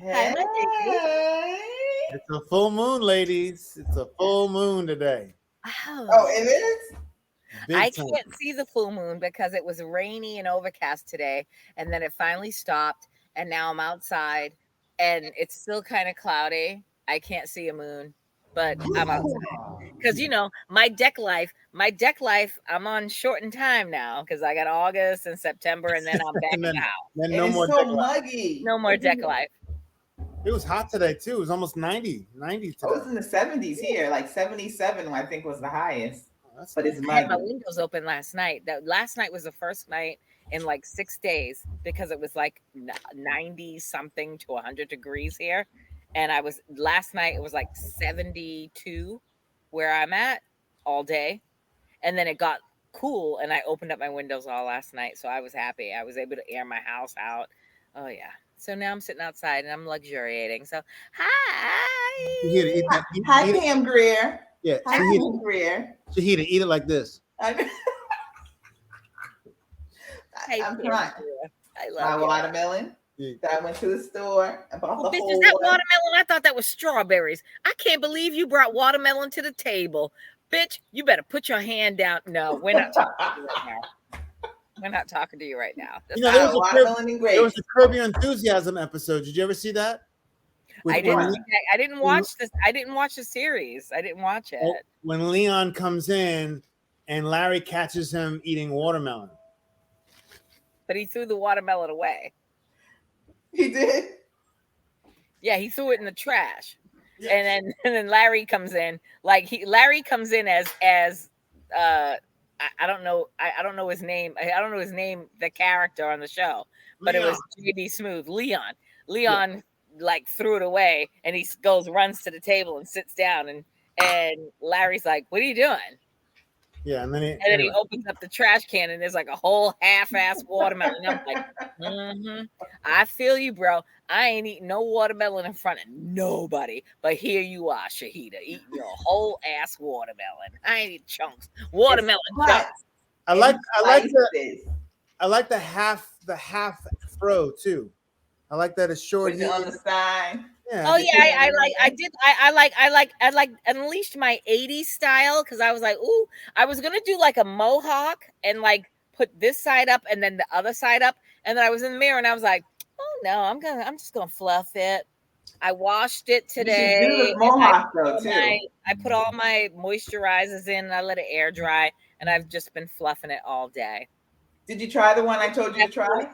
Hi, my baby. Hey. It's a full moon, ladies. It's a full moon today. Oh, it is? I Big time. can't see the full moon because it was rainy and overcast today, and then it finally stopped, and now I'm outside, and it's still kind of cloudy. I can't see a moon, but I'm outside because my deck life. I'm on shortened time now because I got August and September, and then I'm back And in then, the house. then And no it's more so deck life. muggy. No more deck life. It was hot today too. It was almost 90 today. Oh, it's in the 70s here. Like 77, I think, was the highest. That's But it's I had my muggy. windows open last night. That last night was the first night in like 6 days because it was like 90 something to 100 degrees here. And last night it was like 72 where I'm at all day. And then it got cool and I opened up my windows all last night. So I was happy. I was able to air my house out. Oh, yeah. So now I'm sitting outside and I'm luxuriating. So, You hear to hi. eat that. Hi, Eat it. Pam Greer. Yeah, Hi, Pam Greer. Shahida, eat it like this. I'm Hey, trying. I My love you. watermelon. Yeah. That I went to the store and bought Well, the bitch, whole is that one. watermelon? I thought that was strawberries. I can't believe you brought watermelon to the table. Bitch, you better put your hand down. No, we're not talking to you right now. We're not talking to you right now. You know, there Watermelon and was grapes. a Curb Your Enthusiasm episode. Did you ever see that? I didn't. one? I didn't watch this. I didn't watch the series. I didn't watch it. When Leon comes in and Larry catches him eating watermelon. But he threw the watermelon away. He did? Yeah, he threw it in the trash. Yeah. And then Larry comes in. Larry comes in as I don't know. I don't know his name. I don't know his name, the character on the show. But Leon. It was JB Smooth. Leon. Yeah. Like threw it away and he runs to the table and sits down and Larry's like, "What are you doing?" Yeah, and then he opens up the trash can and there's like a whole half-ass watermelon. And I'm like, I feel you, bro. I ain't eating no watermelon in front of nobody, but here you are, Shahidah, eating your whole ass watermelon. I ain't eating chunks. Watermelon chunks. I like the half throw too. I like that it's short Put it on the side. Yeah. Oh yeah, I like unleashed my 80s style because I was like, ooh, I was gonna do like a mohawk and like put this side up and then the other side up, and then I was in the mirror and I was like, oh no, I'm just gonna fluff it. I washed it today. You should do the mohawk though too. I put all my moisturizers in and I let it air dry, and I've just been fluffing it all day. Did you try the one I told you to try?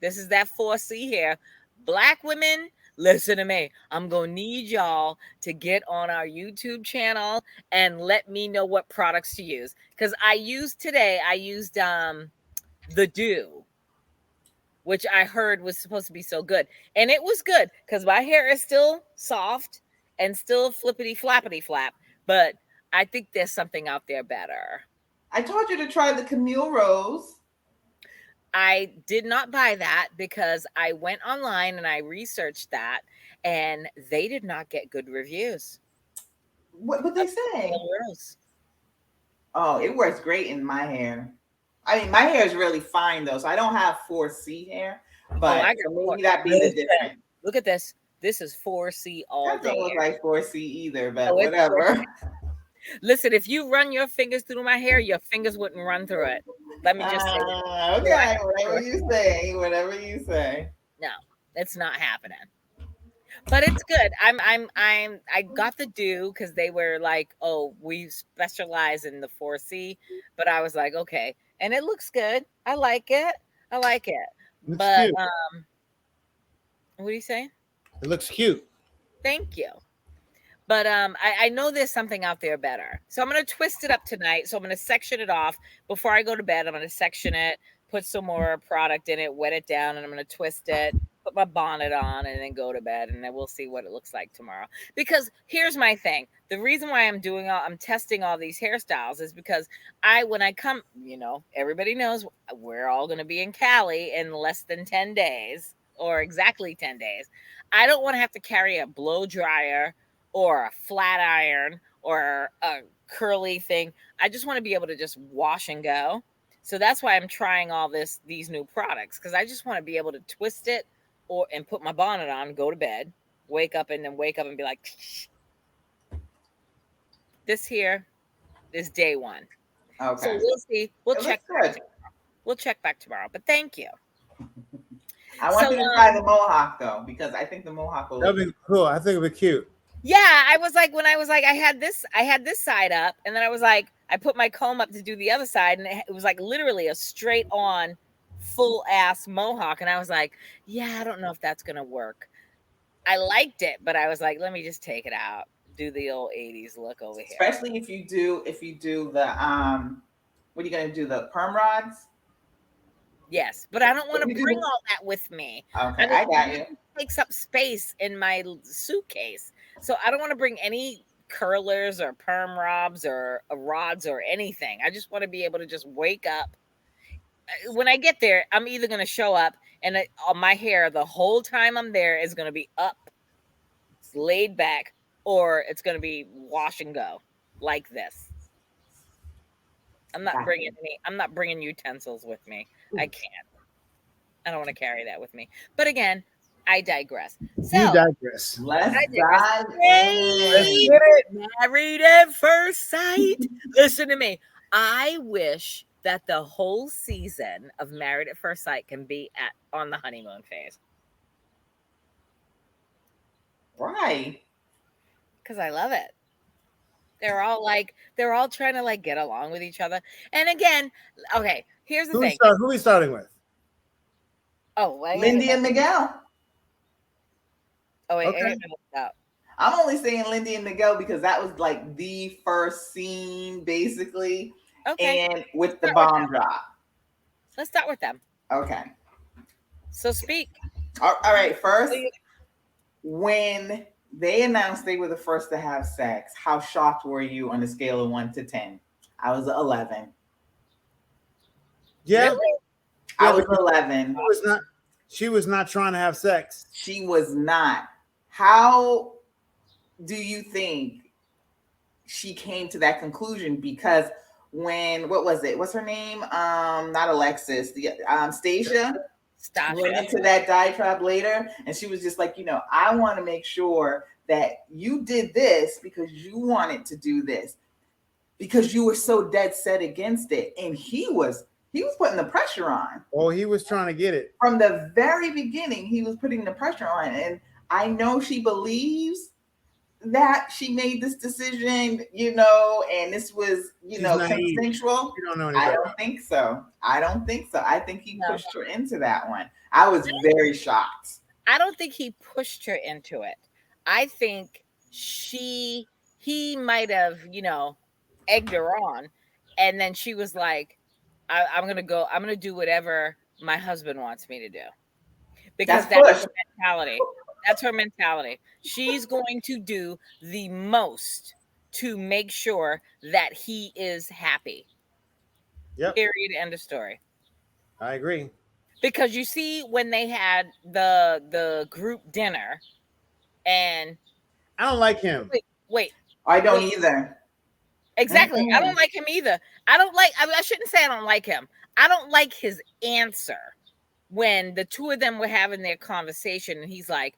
This is that 4C hair. Black women, listen to me. I'm going to need y'all to get on our YouTube channel and let me know what products to use. Because I used the Dew, which I heard was supposed to be so good. And it was good because my hair is still soft and still flippity flappity flap. But I think there's something out there better. I told you to try the Camille Rose. I did not buy that because I went online and I researched that and they did not get good reviews. What would they say? Oh, it works great in my hair. I mean, my hair is really fine though, so I don't have 4C hair, but maybe that be the difference. Look at this. This is 4C all that day. Don't look like 4C either, but whatever. Listen, if you run your fingers through my hair, your fingers wouldn't run through it. Let me just say that. Okay, whatever you say. No, it's not happening. But it's good. I got the Dew because they were like, oh, we specialize in the 4C. But I was like, okay. And it looks good. I like it. But cute. What do you say? It looks cute. Thank you. But I know there's something out there better. So I'm going to twist it up tonight. So I'm going to section it off. Before I go to bed, I'm going to section it, put some more product in it, wet it down, and I'm going to twist it, put my bonnet on, and then go to bed. And then we'll see what it looks like tomorrow. Because here's my thing. The reason why I'm testing all these hairstyles is because when I come, everybody knows we're all going to be in Cali in less than 10 days or exactly 10 days. I don't want to have to carry a blow dryer or a flat iron or a curly thing. I just want to be able to just wash and go. So that's why I'm trying these new products, because I just want to be able to twist it, and put my bonnet on, go to bed, wake up and be like, this here is day one. Okay. So we'll see. We'll check. We'll check back tomorrow. But thank you. I want you to try the mohawk though, because I think the mohawk will be cool. I think it'll be cute. Yeah, I was like, I had this side up, and then I was like, I put my comb up to do the other side, and it was like literally a straight on, full ass mohawk, and I was like, yeah, I don't know if that's gonna work. I liked it, but I was like, let me just take it out, do the old 80s look over here. Especially if you do the what are you gonna do, the perm rods? Yes, but I don't want to bring all that with me. Okay, I got you. It takes up space in my suitcase, so I don't want to bring any curlers or perm rods or anything. I just want to be able to just wake up. When I get there, I'm either going to show up and my hair the whole time I'm there is going to be up, laid back, or it's going to be wash and go like this. I'm not bringing utensils with me. I can't. I don't want to carry that with me. But again, I digress. So, you digress. Let's dive in. Let's get it. Married at first sight. Listen to me. I wish that the whole season of Married at First Sight can be on the honeymoon phase. Why? Because I love it. They're all trying to like get along with each other. And again, okay, here's the thing. Who are we starting with? Oh, Lindy and Miguel. Oh, wait, okay. I'm only saying Lindy and Miguel because that was like the first scene, basically. Okay. And with the bomb drop. Let's start with them. Okay. So speak. All right. First, when they announced they were the first to have sex, how shocked were you on a scale of 1 to 10? I was 11. Yeah. Really? I was 11. She was not trying to have sex. She was not. How do you think she came to that conclusion? Because what was it? What's her name? Not Alexis. Stacia. Went into that diatribe later, and she was just like, I want to make sure that you did this because you wanted to do this, because you were so dead set against it, and he was putting the pressure on. Oh, he was trying to get it from the very beginning. He was putting the pressure on, and I know she believes that she made this decision, and this was, consensual. You don't know I don't think so. I think he pushed her into that one. I was very shocked. I don't think he pushed her into it. I think he might have, egged her on, and then she was like, I'm going to do whatever my husband wants me to do. Because that's her mentality. That's her mentality. She's going to do the most to make sure that he is happy. Yep. Period. End of story. I agree. Because you see, when they had the group dinner, and I don't like him. Wait. I don't either. Exactly. Mm-hmm. I don't like him either. I shouldn't say I don't like him. I don't like his answer when the two of them were having their conversation, and he's like,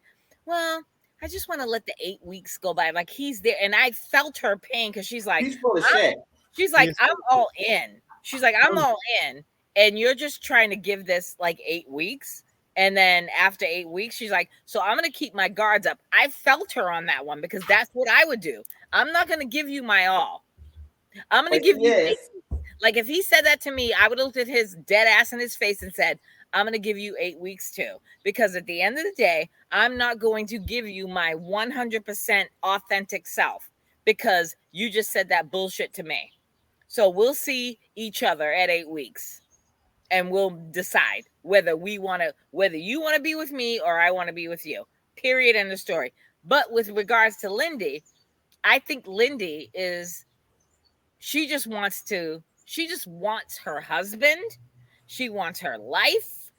well, I just want to let the 8 weeks go by. Like, he's there. And I felt her pain because she's like, he's full of shit. She's like, I'm all in. She's like, I'm all in. And you're just trying to give this like 8 weeks. And then after 8 weeks, she's like, so I'm going to keep my guards up. I felt her on that one because that's what I would do. I'm not going to give you my all. I'm going to give you 8 weeks. Like, if he said that to me, I would have looked at his dead ass in his face and said, I'm going to give you 8 weeks too. Because at the end of the day, I'm not going to give you my 100% authentic self because you just said that bullshit to me. So we'll see each other at 8 weeks and we'll decide whether you want to be with me or I want to be with you. Period. End of story. But with regards to Lindy, I think Lindy she just wants her husband. She wants her life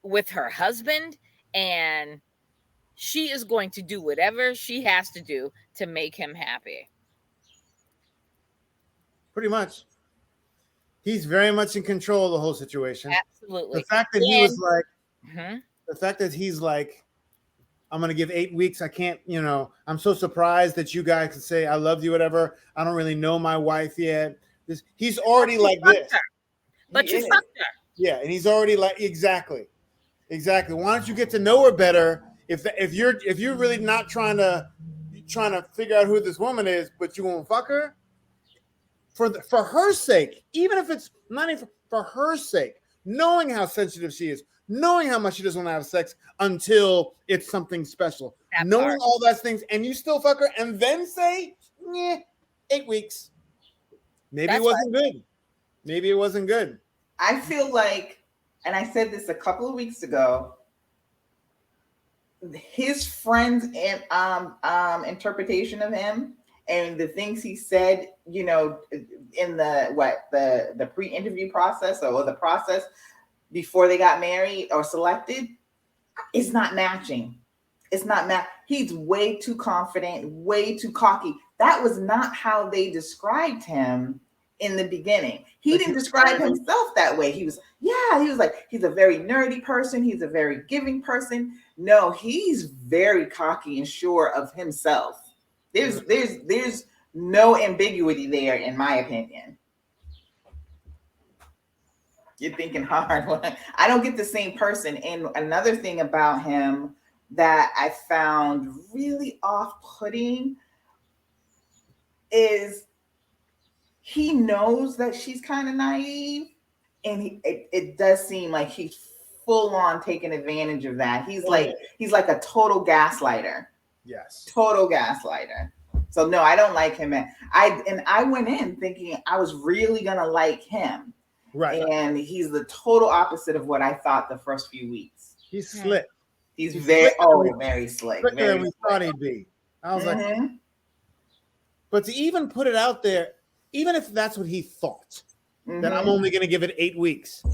with her husband, and she is going to do whatever she has to do to make him happy. Pretty much. He's very much in control of the whole situation. Absolutely. The fact that he was like, the fact that he's like, I'm going to give 8 weeks. I can't, I'm so surprised that you guys can say, I love you, whatever. I don't really know my wife yet. He's already like this. But you fucked her. Yeah. And he's already like, exactly. Why don't you get to know her better? If you're really not trying to figure out who this woman is, but you won't fuck her for her sake, even if it's not even for her sake, knowing how sensitive she is, knowing how much she doesn't want to have sex until it's something special, knowing all those things, and you still fuck her and then say, 8 weeks. Maybe it wasn't good. Maybe it wasn't good. I feel like, and I said this a couple of weeks ago, his friends' interpretation of him and the things he said, in the pre-interview process or the process before they got married or selected, is not matching. It's not He's way too confident, way too cocky. That was not how they described him in the beginning. He didn't describe himself that way. He was like, he's a very nerdy person. He's a very giving person. No, he's very cocky and sure of himself. There's no ambiguity there, in my opinion. You're thinking hard. I don't get the same person. And another thing about him that I found really off-putting is he knows that she's kind of naive, and it does seem like he's full on taking advantage of that. He's like a total gaslighter. Yes. Total gaslighter. So no, I don't like him. I went in thinking I was really gonna like him. Right. And he's the total opposite of what I thought the first few weeks. He's slick. He's very slick. Slicker than we thought he'd be. I was like, but to even put it out there, even if that's what he thought, that I'm only going to give it 8 weeks,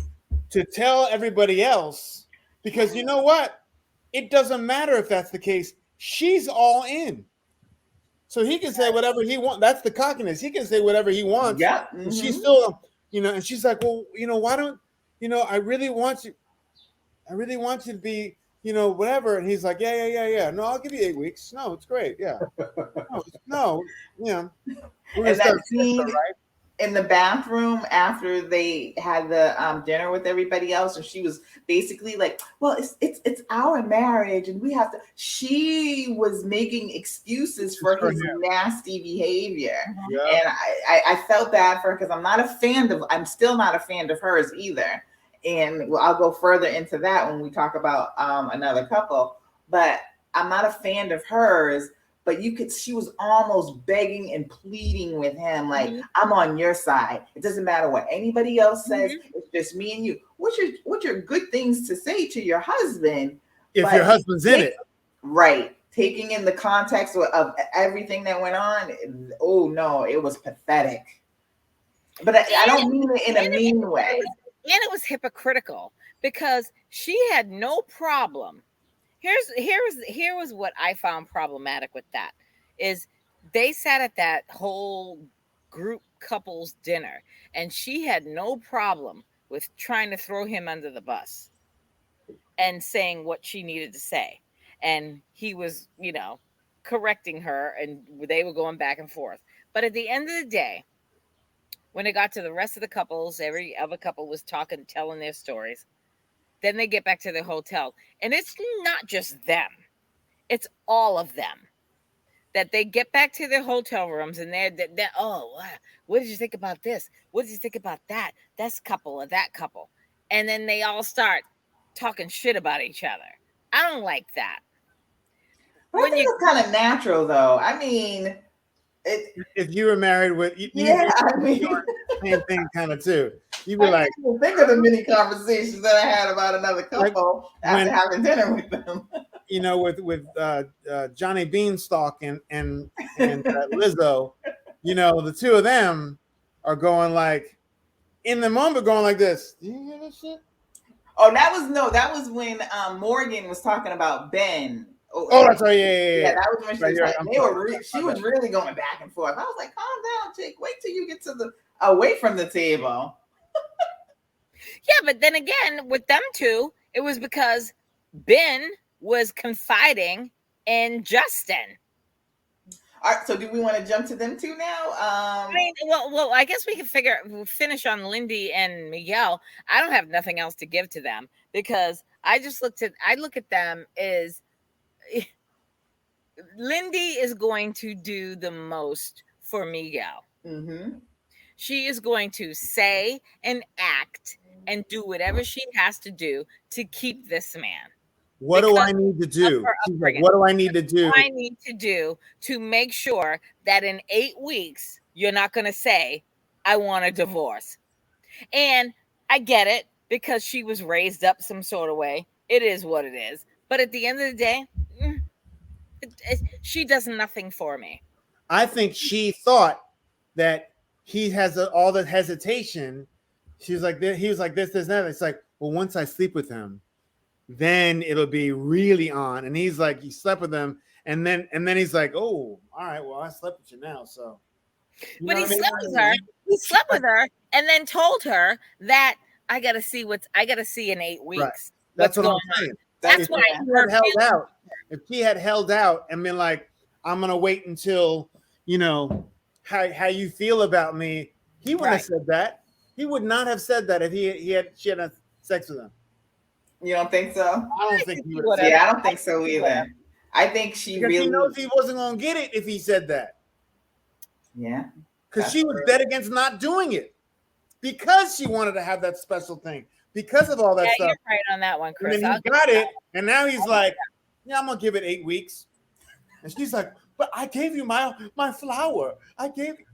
to tell everybody else, because you know what? It doesn't matter if that's the case. She's all in. So he can say whatever he wants. That's the cockiness. He can say whatever he wants. Yeah. And she's still, and she's like, well, why don't, I really want you to be, whatever. And he's like, yeah. No, I'll give you 8 weeks. No, it's great. Yeah. No. And that scene in the bathroom after they had the dinner with everybody else, and she was basically like, well, it's our marriage and we have to. She was making excuses for his nasty behavior. Yeah. And I felt bad for her because I'm still not a fan of hers either. And I'll go further into that when we talk about another couple, but I'm not a fan of hers. But she was almost begging and pleading with him, like, I'm on your side. It doesn't matter what anybody else says. It's just me and you. What's your good things to say to your husband? If your husband's in it. Right. Taking in the context of everything that went on. Oh, no, it was pathetic. But I don't mean it in a mean way. And it was hypocritical because she had no problem. Here was what I found problematic with that is they sat at that whole group couples dinner and she had no problem with trying to throw him under the bus and saying what she needed to say. And he was, correcting her and they were going back and forth. But at the end of the day, when it got to the rest of the couples, every other couple was talking, telling their stories. Then they get back to their hotel. And it's not just them. It's all of them. That they get back to their hotel rooms and they're what did you think about this? What did you think about that? This couple or that couple. And then they all start talking shit about each other. I don't like that. But I think it's kind of natural, though. I mean... if you were married with... same thing kind of, too. You'd be like... Think of the many conversations that I had about another couple after having dinner with them. With Johnny Beanstalk and Lizzo, the two of them are going like, in the moment, going like this. Do you hear this shit? Oh, that was when Morgan was talking about Ben. Oh, that's right. Yeah. That was when she was really going back and forth. I was like, calm down, chick. Wait till you get to away from the table. Yeah, but then again, with them two, it was because Ben was confiding in Justin. All right, so do we want to jump to them two now? I mean, well, I guess we can we'll finish on Lindy and Miguel. I don't have nothing else to give to them because I look at them as Lindy is going to do the most for Miguel. Mm-hmm. She is going to say and act and do whatever she has to do to keep this man. What do I need to do? Like, what do I need to do? What do I need to do to make sure that in 8 weeks you're not going to say, I want a divorce? And I get it because she was raised up some sort of way. It is what it is. But at the end of the day, she does nothing for me. I think she thought that he has all the hesitation. He was like, this, and that. It's like, well, once I sleep with him, then it'll be really on. And he's like, you slept with him, and then he's like, oh, all right, well, I slept with you now, so. But he slept with her. He slept with her, and then told her that I got to see in 8 weeks. Right. That's what I'm saying. That's why her held out. If he had held out and been like, I'm gonna wait until how you feel about me, he wouldn't have said that. He would not have said that if she had sex with him. You don't think so? I don't think he would. Yeah, I don't think so either. I think because he knows he wasn't gonna get it if he said that. Yeah, because she was dead against not doing it because she wanted to have that special thing because of all that stuff. You're right on that one, Chris. And then he got it, and now he's like, "Yeah, I'm gonna give it 8 weeks," and she's like, "But I gave you my flower. I gave you,"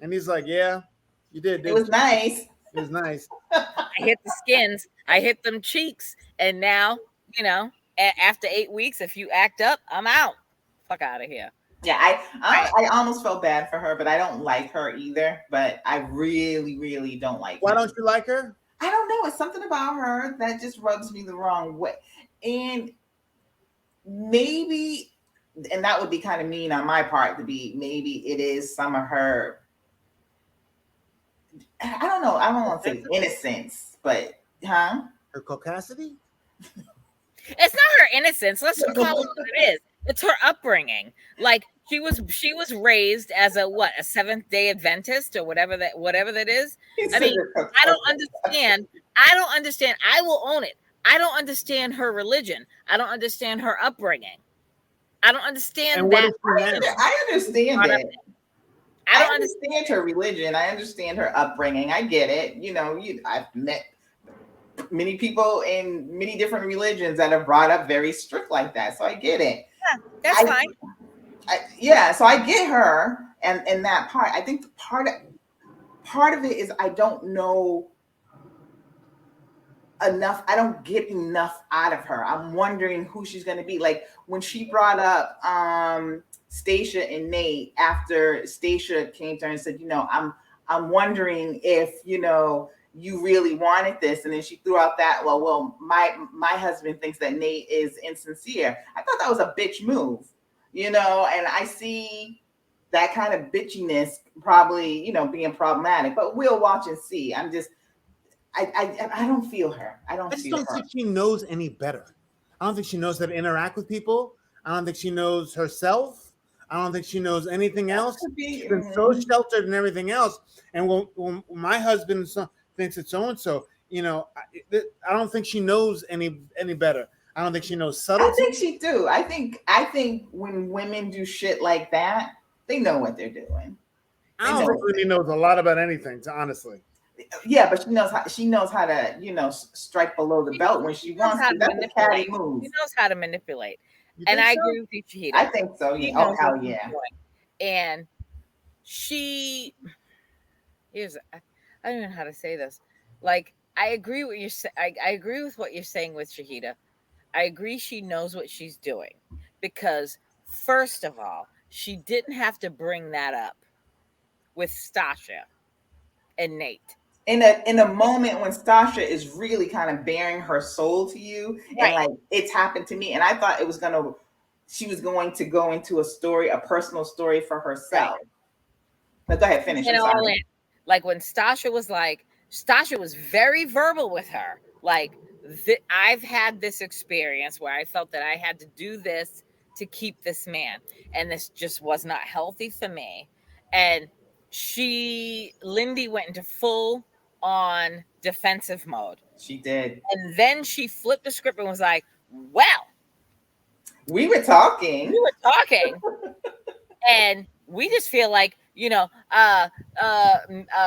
and he's like, "Yeah, you did. It was nice. It was nice. I hit the skins. I hit them cheeks. And now, after 8 weeks, if you act up, I'm out. Fuck out of here." Yeah, I almost felt bad for her, but I don't like her either. But I really, really don't like her. Why don't you like her? I don't know. It's something about her that just rubs me the wrong way. And maybe, and that would be kind of mean on my part to be, maybe it is some of her, I don't know. I don't want to say innocence, but her caucasity? It's not her innocence. Let's call it what it is. It's her upbringing. Like she was raised as a Seventh-day Adventist or whatever that is. I mean, I don't understand. I will own it. I don't understand her religion. I don't understand her upbringing. I don't understand that. I understand it. I don't understand her religion. I understand her upbringing. I get it. I've met many people in many different religions that are brought up very strict like that. So I get it. Yeah, that's fine. So I get her and that part. I think the part of it is I don't know enough. I don't get enough out of her. I'm wondering who she's going to be. Like when she brought up Stacia and Nate after Stacia came to her and said, I'm wondering if, you really wanted this. And then she threw out that, well, my husband thinks that Nate is insincere. I thought that was a bitch move, and I see that kind of bitchiness probably, being problematic, but we'll watch and see. I'm just, I don't feel her. I don't think she knows any better. I don't think she knows how to interact with people. I don't think she knows herself. I don't think she knows anything else. She's been so sheltered and everything else. And when my husband thinks it's so-and-so, I don't think she knows any better. I don't think she knows subtlety. I think she do. I think when women do shit like that, they know what they're doing. I don't think Lindy knows a lot about anything, honestly. Yeah, but she knows how to strike below the belt when she wants to. That's a catty move. She knows how to manipulate. And I agree with you, Shahidah. I think so. Yeah. Oh, hell yeah. And I don't know how to say this. Like, I agree with I agree with what you're saying with Shahidah. I agree she knows what she's doing because, first of all, she didn't have to bring that up with Stacia and Nate. In a moment when Stacia is really kind of bearing her soul to you, right. And like it's happened to me, and I thought she was going to go into a personal story for herself. Right. But go ahead, finish. Like when Stacia was very verbal with her, like I've had this experience where I felt that I had to do this to keep this man, and this just was not healthy for me. And Lindy went into full on defensive mode. She did. And then she flipped the script and was like, well, we were talking. And we just feel like,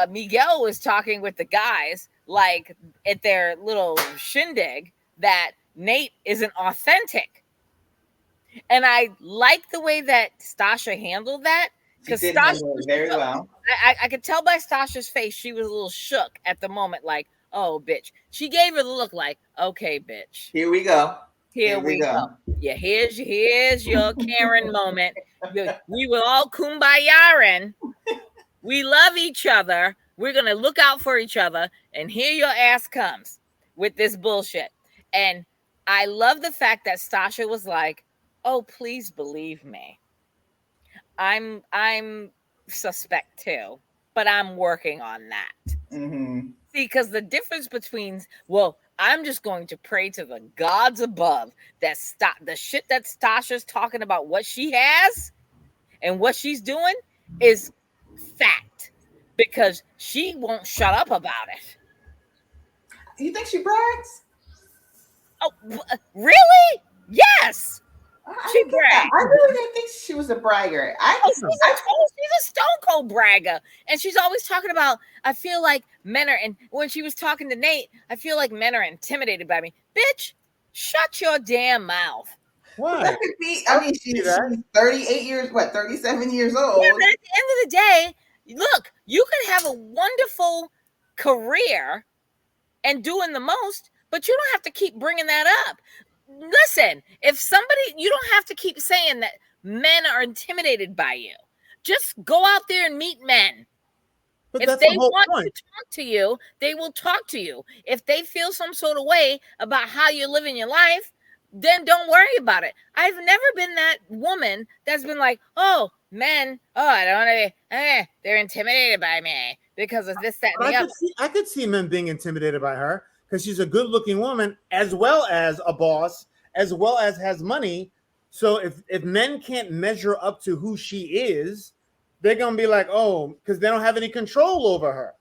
Miguel was talking with the guys, like at their little shindig, that Nate isn't authentic. And I like the way that Stasha handled that, because Stasha handle it very well. I could tell by Stasha's face she was a little shook at the moment, like, oh, bitch. She gave her the look like, okay, bitch. Here we go. Here we go. Yeah, here's your Karen moment. We will all kumbaya. We love each other. We're going to look out for each other. And here your ass comes with this bullshit. And I love the fact that Stasha was like, oh, please believe me. I'm suspect too, but I'm working on that. Mm-hmm. See, because the difference between, well, I'm just going to pray to the gods above that the shit that Stasha's talking about, what she has and what she's doing is fact, because she won't shut up about it. You think she brags? Oh, really? Yes. She bragged. I really didn't think she was a bragger. She's a stone cold bragger. And she's always talking about, I feel like men are, and when she was talking to Nate, I feel like men are intimidated by me. Bitch, shut your damn mouth. Why? That could be, I mean, she's 38 years, 37 years old. Yeah, but at the end of the day, look, you can have a wonderful career and doing the most, but you don't have to keep bringing that up. Listen, if somebody, you don't have to keep saying that men are intimidated by you. Just go out there and meet men. But if they want to talk to you, they will talk to you. If they feel some sort of way about how you're living your life, then don't worry about it. I've never been that woman that's been like, oh, men, I don't want to, they're intimidated by me because of this, that, and the other. I could see men being intimidated by her, because she's a good-looking woman, as well as a boss, as well as has money. So if men can't measure up to who she is, they're gonna be like, oh, because they don't have any control over her.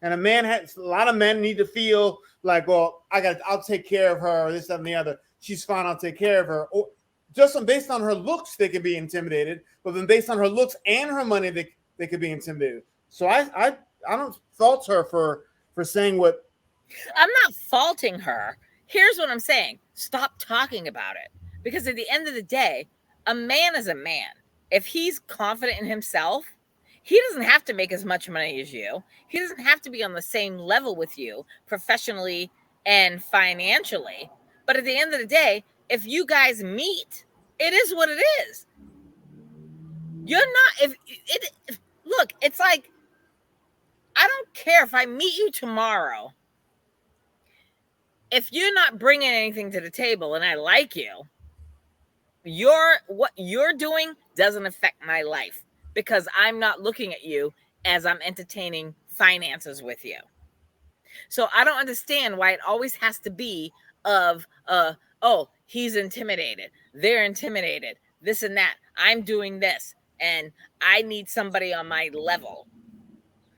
And a lot of men need to feel like, well, I'll take care of her, or this, that, and the other. She's fine, I'll take care of her. Or just based on her looks, they can be intimidated. But then based on her looks and her money, they could be intimidated. So I don't fault her for saying what. I'm not faulting her. Here's what I'm saying. Stop talking about it. Because at the end of the day, a man is a man. If he's confident in himself, he doesn't have to make as much money as you. He doesn't have to be on the same level with you professionally and financially. But at the end of the day, if you guys meet, it is what it is. You're not, look, it's like, I don't care if I meet you tomorrow. If you're not bringing anything to the table and I like you, what you're doing doesn't affect my life, because I'm not looking at you as I'm entertaining finances with you. So I don't understand why it always has to be of, oh, he's intimidated. They're intimidated. This and that. I'm doing this. And I need somebody on my level.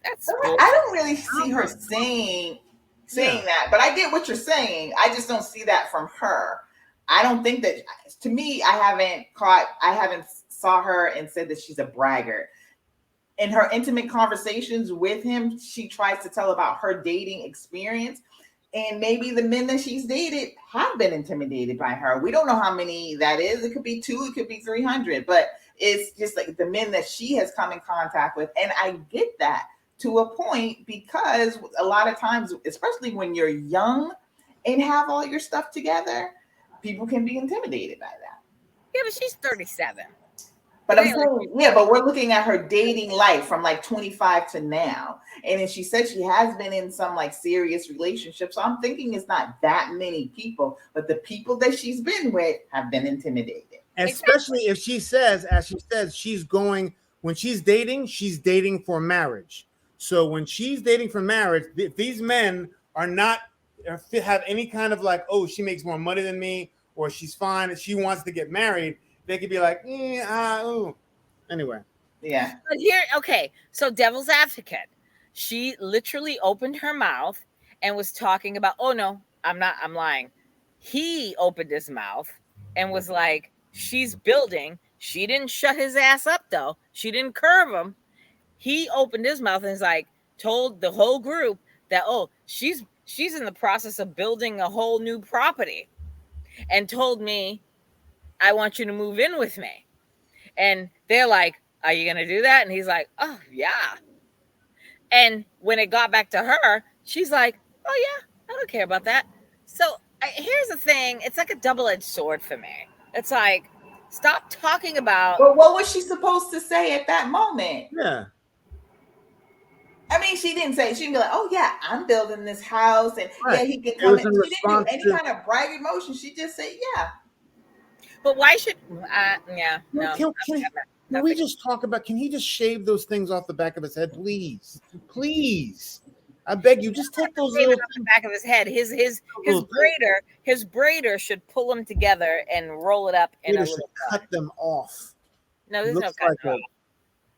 That's I don't really see her saying that, but I get what you're saying. I just don't see that from her. I don't think that, to me, I haven't saw her and said that she's a braggart. In her intimate conversations with him, she tries to tell about her dating experience. And maybe the men that she's dated have been intimidated by her. We don't know how many that is. It could be 2, it could be 300, but it's just like the men that she has come in contact with. And I get that to a point, because a lot of times, especially when you're young and have all your stuff together, people can be intimidated by that. Yeah, but she's 37. But I'm saying, but we're looking at her dating life from like 25 to now. And then she said she has been in some like serious relationships. So I'm thinking it's not that many people, but the people that she's been with have been intimidated. Especially if she says, as she says, when she's dating for marriage. So when she's dating for marriage, these men are not have any kind of like, oh, she makes more money than me, or she's fine and she wants to get married, they could be like, ooh. Anyway. Yeah. But here, okay, so devil's advocate. She literally opened her mouth and was talking about, oh no, I'm lying. He opened his mouth and was like, she's building. She didn't shut his ass up though. She didn't curve him. He opened his mouth and is like, told the whole group that, oh, she's in the process of building a whole new property, and told me, I want you to move in with me. And they're like, are you going to do that? And he's like, oh, yeah. And when it got back to her, she's like, oh, yeah, I don't care about that. So here's the thing. It's like a double-edged sword for me. It's like, stop talking about. But what was she supposed to say at that moment? Yeah. I mean, she didn't say, she didn't be like, oh, yeah, I'm building this house. And yeah, he can come in. She didn't do any kind of brag emotion. She just said, yeah. But why should, yeah, no. Can we just talk about, can he just shave those things off the back of his head, please? Please. I beg you, just take those little off the back of his head. His braider should pull them together and roll it up in a little cut them off. No, there's no cut off.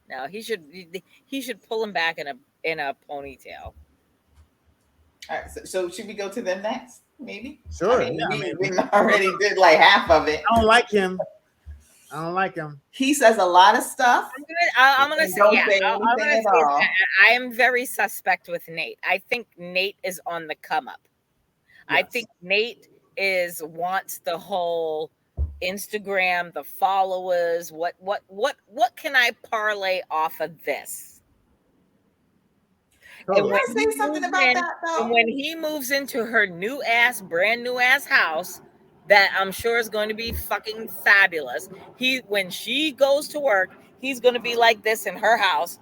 No, he should pull them back in a ponytail. All right, so should we go to them next? Maybe. Sure. I mean, we already did like half of it. I don't like him. He says a lot of stuff. I'm gonna say, I am very suspect with Nate. I think Nate is on the come up. Yes. I think Nate wants the whole Instagram, the followers. What can I parlay off of this? And when say something about that though. And when he moves into her brand new ass house, that I'm sure is going to be fucking fabulous. When she goes to work, he's going to be like this in her house.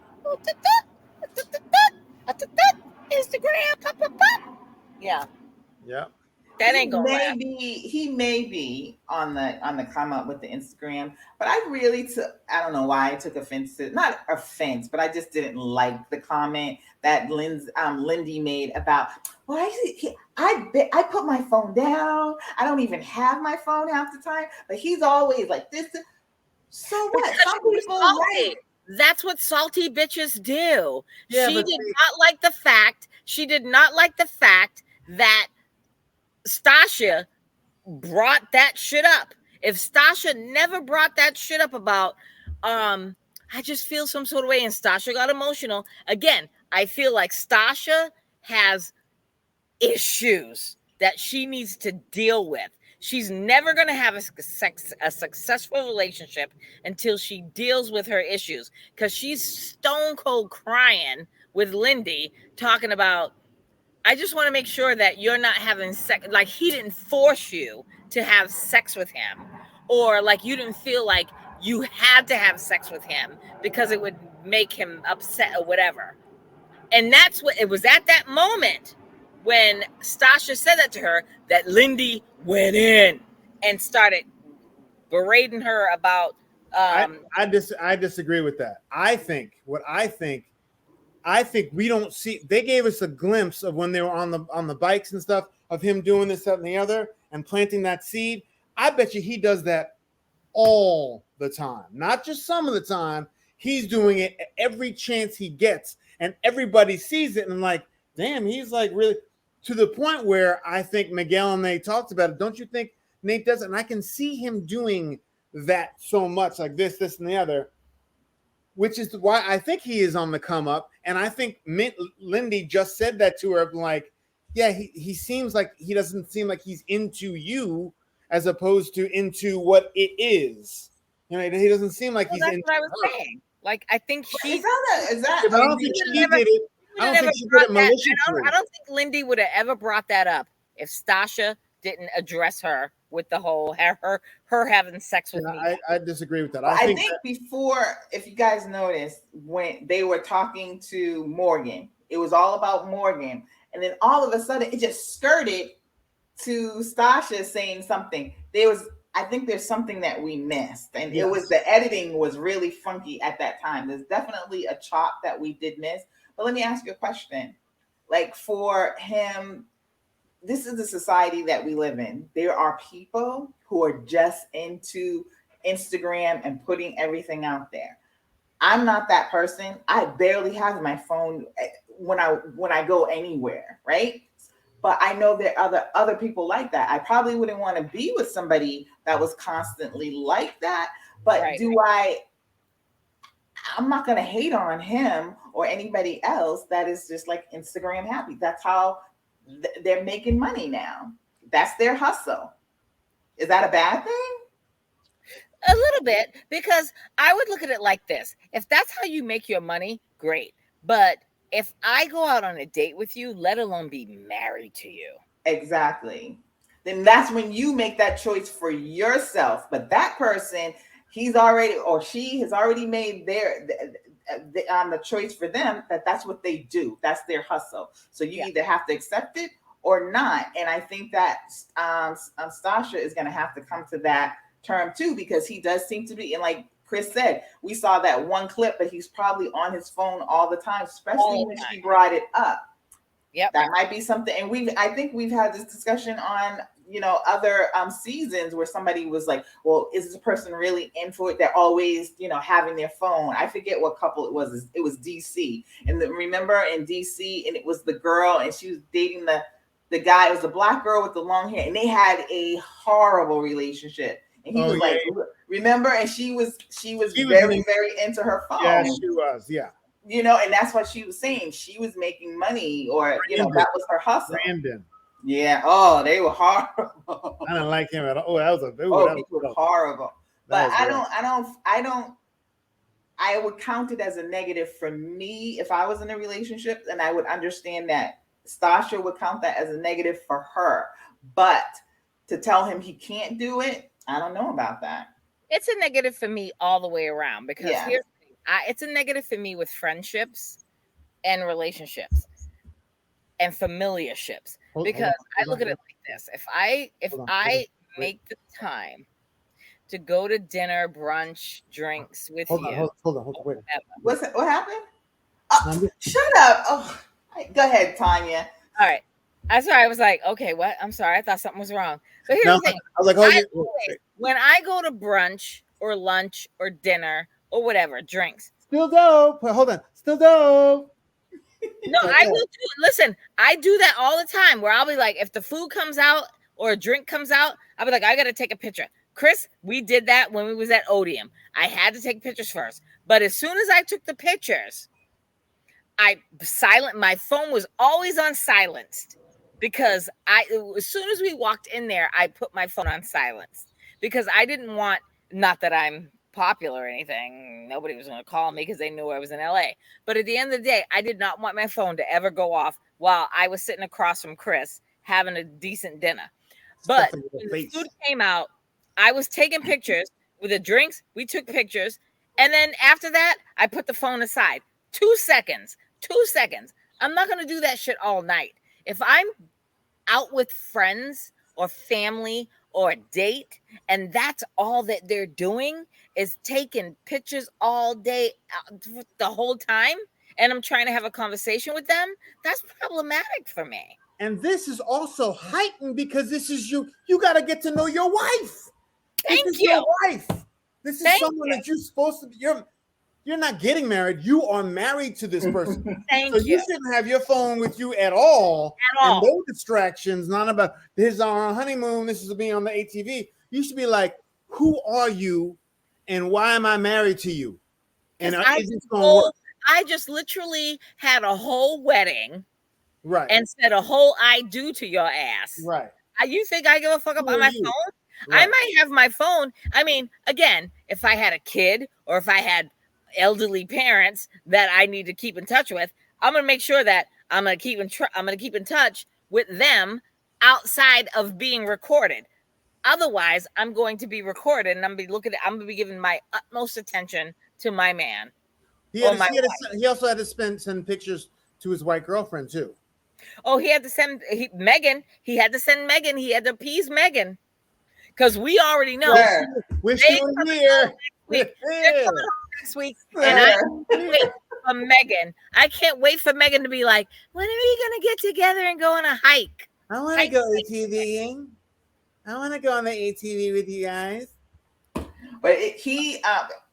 Instagram, pop, pop, pop. Yeah. Yeah. That ain't going to happen. He may be on the come up with the Instagram, but I don't know why I took offense to, not offense, but I just didn't like the comment that Lindy made about, well, I put my phone down. I don't even have my phone half the time, but he's always like this. So what? Some people like. That's what salty bitches do. Yeah, she did not like the fact that Stasha brought that shit up. If Stasha never brought that shit up about, I just feel some sort of way, and Stasha got emotional. Again, I feel like Stasha has issues that she needs to deal with. She's never going to have a successful relationship until she deals with her issues, because she's stone cold crying with Lindy talking about, I just want to make sure that you're not having sex. Like, he didn't force you to have sex with him, or like you didn't feel like you had to have sex with him because it would make him upset or whatever. And that's what it was at that moment when Stasha said that to her, that Lindy went in and started berating her about. I disagree with that. I think we don't see. They gave us a glimpse of when they were on the bikes and stuff, of him doing this, that, and the other, and planting that seed. I bet you he does that all the time, not just some of the time. He's doing it every chance he gets, and everybody sees it and like, damn, he's like really, to the point where I think Miguel and Nate talked about it. Don't you think Nate does it? And I can see him doing that so much, like this, and the other, which is why I think he is on the come up. And I think Lindy just said that to her, like, yeah, he seems like he doesn't seem like he's into you as opposed to into what it is. You know, he doesn't seem like he's into what I was saying. Like, I think she is that I don't think she did it. I don't think she did it maliciously. I don't think Lindy would have ever brought that up if Stasha didn't address her with the whole her having sex with me. I disagree with that. I think before, if you guys noticed, when they were talking to Morgan, it was all about Morgan, and then all of a sudden it just skirted to Stasha saying something. I think there's something that we missed, and yes. It was the editing was really funky at that time. There's definitely a chop that we did miss. But let me ask you a question. Like, for him, this is the society that we live in. There are people who are just into Instagram and putting everything out there. I'm not that person. I barely have my phone when I go anywhere, right? But I know there are other people like that. I probably wouldn't want to be with somebody that was constantly like that. But Right. I'm not going to hate on him or anybody else that is just like Instagram happy. That's how they're making money now. That's their hustle. Is that a bad thing? A little bit, because I would look at it like this. If that's how you make your money, great. But if I go out on a date with you, let alone be married to you. Exactly. Then that's when you make that choice for yourself. But that person, he's already or she has already made the choice for them that's what they do. That's their hustle. So you either have to accept it or not. And I think that Stasha is going to have to come to that term too, because he does seem to be, and like Chris said, we saw that one clip, but he's probably on his phone all the time, especially when she brought it up. Yep. That might be something. And I think we've had this discussion on, other seasons where somebody was like, well, is this person really in for it? They're always, having their phone. I forget what couple it was. It was DC. And remember in DC, and it was the girl and she was dating the guy. It was the black girl with the long hair, and they had a horrible relationship. And he was like, remember? And she was very, very into her phone. Yeah, she was. Yeah. And that's what she was saying. She was making money, or that was her hustle. Brandon. Yeah. Oh, they were horrible. I didn't like him at all. That was horrible. But I would count it as a negative for me if I was in a relationship, and I would understand that Stasha would count that as a negative for her. But to tell him he can't do it, I don't know about that. It's a negative for me all the way around, because it's a negative for me with friendships and relationships and familiarships, because I look at it like this. If I make the time to go to dinner, brunch, drinks with you. Hold on. Wait. What happened? Oh, shut up. Oh, go ahead, Tanya. All right. I'm sorry. I was like, okay, what? I'm sorry. I thought something was wrong. So here's the thing. I was like, when I go to brunch or lunch or dinner or whatever, drinks. Still dope. Hold on. Still dope. No, I will do. Listen, I do that all the time, where I'll be like, if the food comes out or a drink comes out, I'll be like, I got to take a picture. Chris, we did that when we was at Odeum. I had to take pictures first. But as soon as I took the pictures, my phone was always on silenced, because as soon as we walked in there, I put my phone on silence, because I didn't want, not that I'm popular or anything, nobody was going to call me because they knew I was in LA. But at the end of the day, I did not want my phone to ever go off while I was sitting across from Chris having a decent dinner. But when the food came out, I was taking pictures with the drinks. We took pictures. And then after that, I put the phone aside. 2 seconds. I'm not going to do that shit all night. If I'm out with friends or family or a date, and that's all that they're doing is taking pictures all day, the whole time, and I'm trying to have a conversation with them, that's problematic for me. And this is also heightened because this is you got to get to know your wife. Thank this is you. Your wife. This is someone that you're supposed to be. You're not getting married. You are married to this person. Thank you. So you shouldn't have your phone with you at all. And no distractions. Not about, this is our honeymoon. This is me on the ATV. You should be like, who are you and why am I married to you? And is this going to work? I just literally had a whole wedding. Right. And said a whole I do to your ass. Right. You think I give a fuck about my phone? Right. I might have my phone. I mean, again, if I had a kid or if I had elderly parents that I need to keep in touch with, I'm going to make sure that I'm going to keep in touch with them outside of being recorded. Otherwise, I'm going to be recorded and I'm going to be giving my utmost attention to my man. He also had to send pictures to his white girlfriend too. Oh, he had to send Megan. He had to send Megan. He had to appease Megan. Because we already know. We're still here. They're coming home next week. And I can't wait for Megan. I can't wait for Megan to be like, when are we going to get together and go on a hike? I want to go ATVing. I want to go on the ATV with you guys. But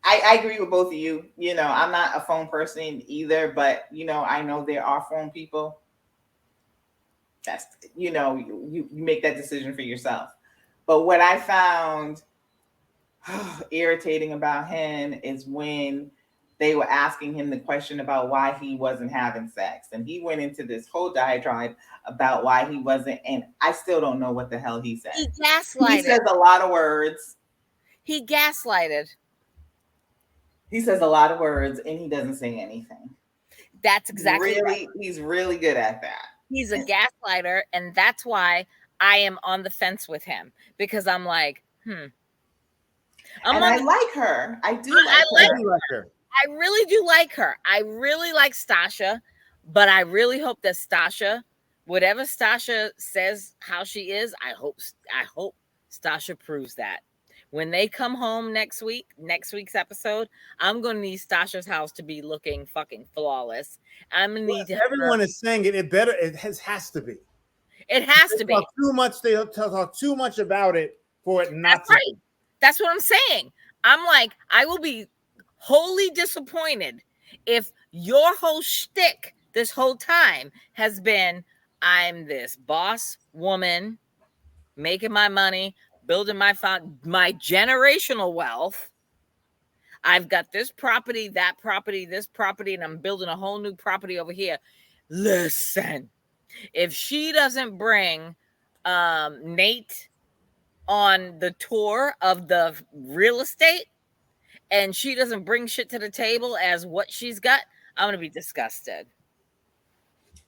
I agree with both of you. You know, I'm not a phone person either, but you know, I know there are phone people. That's, you know, you make that decision for yourself. But what I found irritating about him is when they were asking him the question about why he wasn't having sex, and he went into this whole diatribe about why he wasn't, and I still don't know what the hell he said. He gaslighted. He says a lot of words. He gaslighted. He says a lot of words and he doesn't say anything. That's exactly right. He's really good at that. He's a gaslighter, and that's why I am on the fence with him, because I'm like, I like her. I do like her. I really do like her. I really like Stasha, but I really hope that Stasha, whatever Stasha says how she is, I hope Stasha proves that. When they come home next week's episode, I'm going to need Stasha's house to be looking fucking flawless. I'm going to need everyone is saying it. It better. It has to be. It has to be. Too much. They talk too much about it for it not to be. That's what I'm saying. I'm like, I will be wholly disappointed if your whole shtick this whole time has been, I'm this boss woman making my money, building my generational wealth. I've got this property, that property, this property, and I'm building a whole new property over here. Listen, if she doesn't bring Nate on the tour of the real estate, and she doesn't bring shit to the table as what she's got, I'm gonna be disgusted.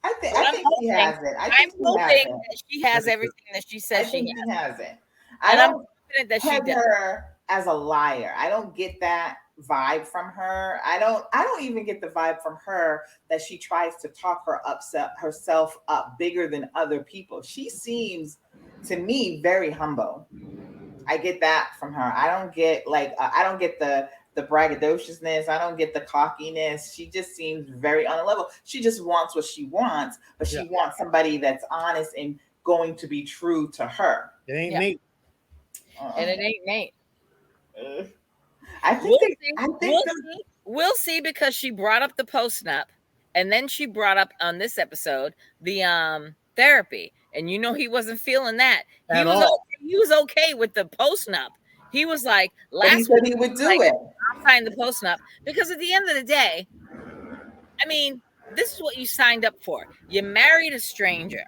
I think she has it. I'm hoping that she has everything that she says she has it. I'm confident that she does. Her as a liar. I don't get that vibe from her. I don't even get the vibe from her that she tries to talk herself up bigger than other people. She seems to me very humble. I get that from her. I don't get the braggadociousness. I don't get the cockiness. She just seems very on a level. She just wants what she wants, but she wants somebody that's honest and going to be true to her. It ain't Nate. And it ain't Nate. We'll see, because she brought up the post-nup, and then she brought up on this episode the therapy, and you know he wasn't feeling that. He was okay with the post-nup. He was like, he said he would do it. I'll sign the post-nup, because at the end of the day, I mean, this is what you signed up for. You married a stranger,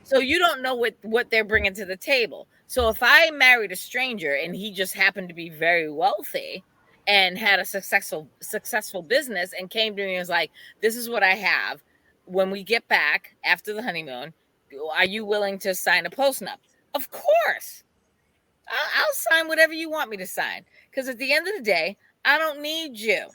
so you don't know what they're bringing to the table. So if I married a stranger and he just happened to be very wealthy and had a successful business and came to me and was like, this is what I have. When we get back after the honeymoon, are you willing to sign a post-nup? Of course. I'll sign whatever you want me to sign. Because at the end of the day, I don't need you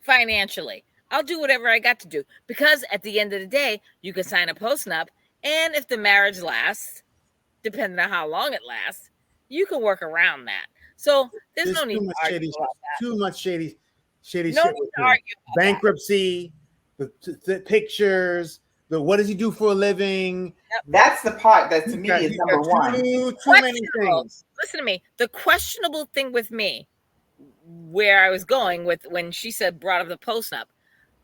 financially. I'll do whatever I got to do. Because at the end of the day, you can sign a post-nup, and if the marriage lasts, depending on how long it lasts, you can work around that. So there's no need to argue about that. Too much shady no shit. Need to argue about bankruptcy, the pictures, the what does he do for a living? Yep. That's the part that to me is number one. Too many things. Listen to me. The questionable thing with me, where I was going with when she brought up the post-nup,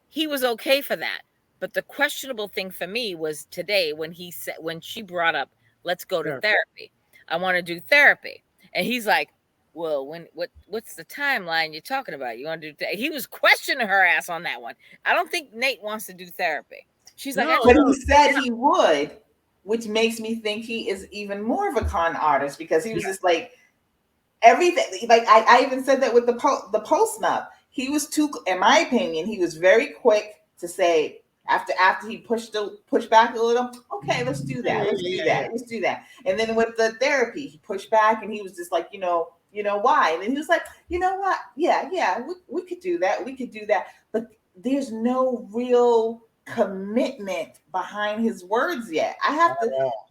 he was okay for that. But the questionable thing for me was today when she brought up, let's go to therapy. I want to do therapy. And he's like, well, what's the timeline you're talking about? You want to do therapy? He was questioning her ass on that one. I don't think Nate wants to do therapy. She's like, but he said he would, which makes me think he is even more of a con artist, because he was just like everything. Like I even said that with the post-nup. He was in my opinion, he was very quick to say, after he pushed back a little, okay, let's do that. Let's do that. And then with the therapy, he pushed back and he was just like, you know why? And then he was like, you know what? Yeah, we could do that. We could do that. But there's no real commitment behind his words yet.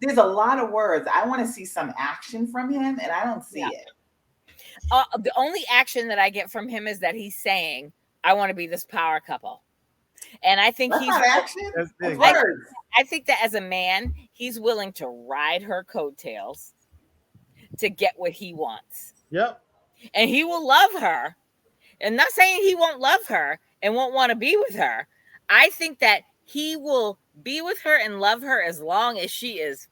There's a lot of words. I want to see some action from him, and I don't see it. The only action that I get from him is that he's saying, I want to be this power couple. And I think That's he's not action. That's That's big. words. I think that as a man, he's willing to ride her coattails to get what he wants. Yep. And he will love her. And not saying he won't love her and won't want to be with her. I think that he will be with her and love her as long as she is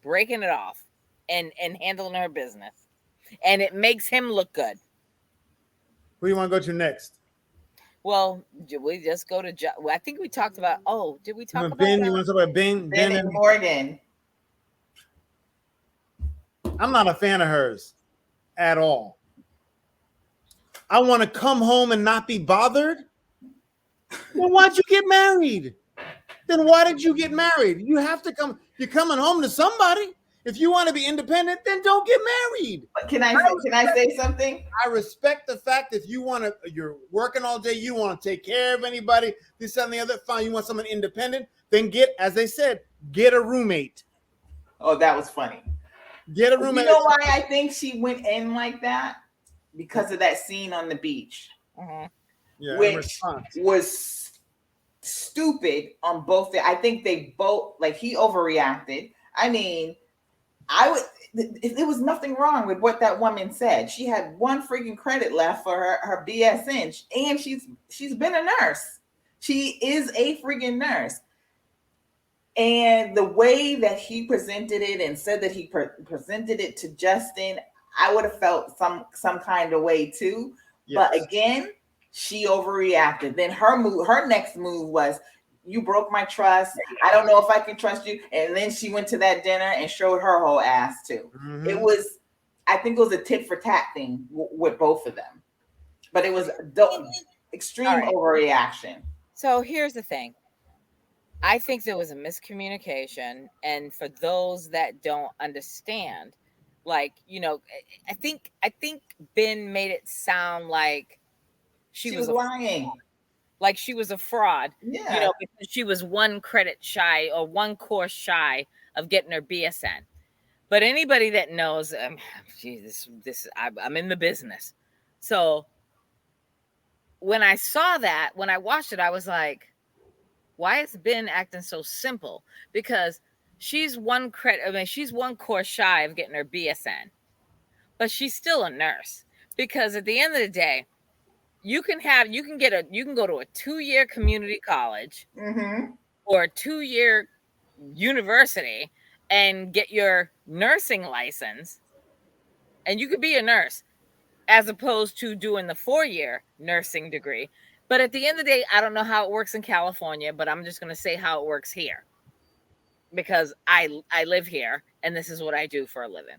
breaking it off and handling her business. And it makes him look good. Who do you want to go to next? Well, did we just go to well, I think we talked about did we talk about Ben? You want to talk about Ben? Ben and Morgan. I'm not a fan of hers at all. I want to come home and not be bothered. Then why'd you get married? Then why did you get married? You have to come. You're coming home to somebody. If you want to be independent, then don't get married. But can I say something? I respect the fact that you're working all day, you want to take care of anybody, this, that, and the other. Fine, you want someone independent, then as they said, get a roommate. Oh, that was funny. Get a roommate. You know why I think she went in like that? Because of that scene on the beach, which was stupid on both. I think they both, like, he overreacted. I mean, there was nothing wrong with what that woman said. She had one freaking credit left for her BSN, and she's been a nurse. She is a freaking nurse. And the way that he presented it and said that he presented it to Justin, I would have felt some kind of way too. Yes. But again, she overreacted. Then her next move was, you broke my trust. I don't know if I can trust you. And then she went to that dinner and showed her whole ass too. Mm-hmm. I think it was a tit for tat thing with both of them. But it was extreme overreaction. So here's the thing. I think there was a miscommunication. And for those that don't understand, like, I think Ben made it sound like she was lying. Like she was a fraud, because she was one credit shy or one course shy of getting her BSN. But anybody that knows, I'm in the business. So when I saw that, when I watched it, I was like, why has Ben acting so simple? Because she's one course shy of getting her BSN, but she's still a nurse. Because at the end of the day, you can go to a 2-year community college or a 2-year university and get your nursing license, and you could be a nurse as opposed to doing the 4-year nursing degree. But at the end of the day, I don't know how it works in California, but I'm just going to say how it works here because I live here and this is what I do for a living.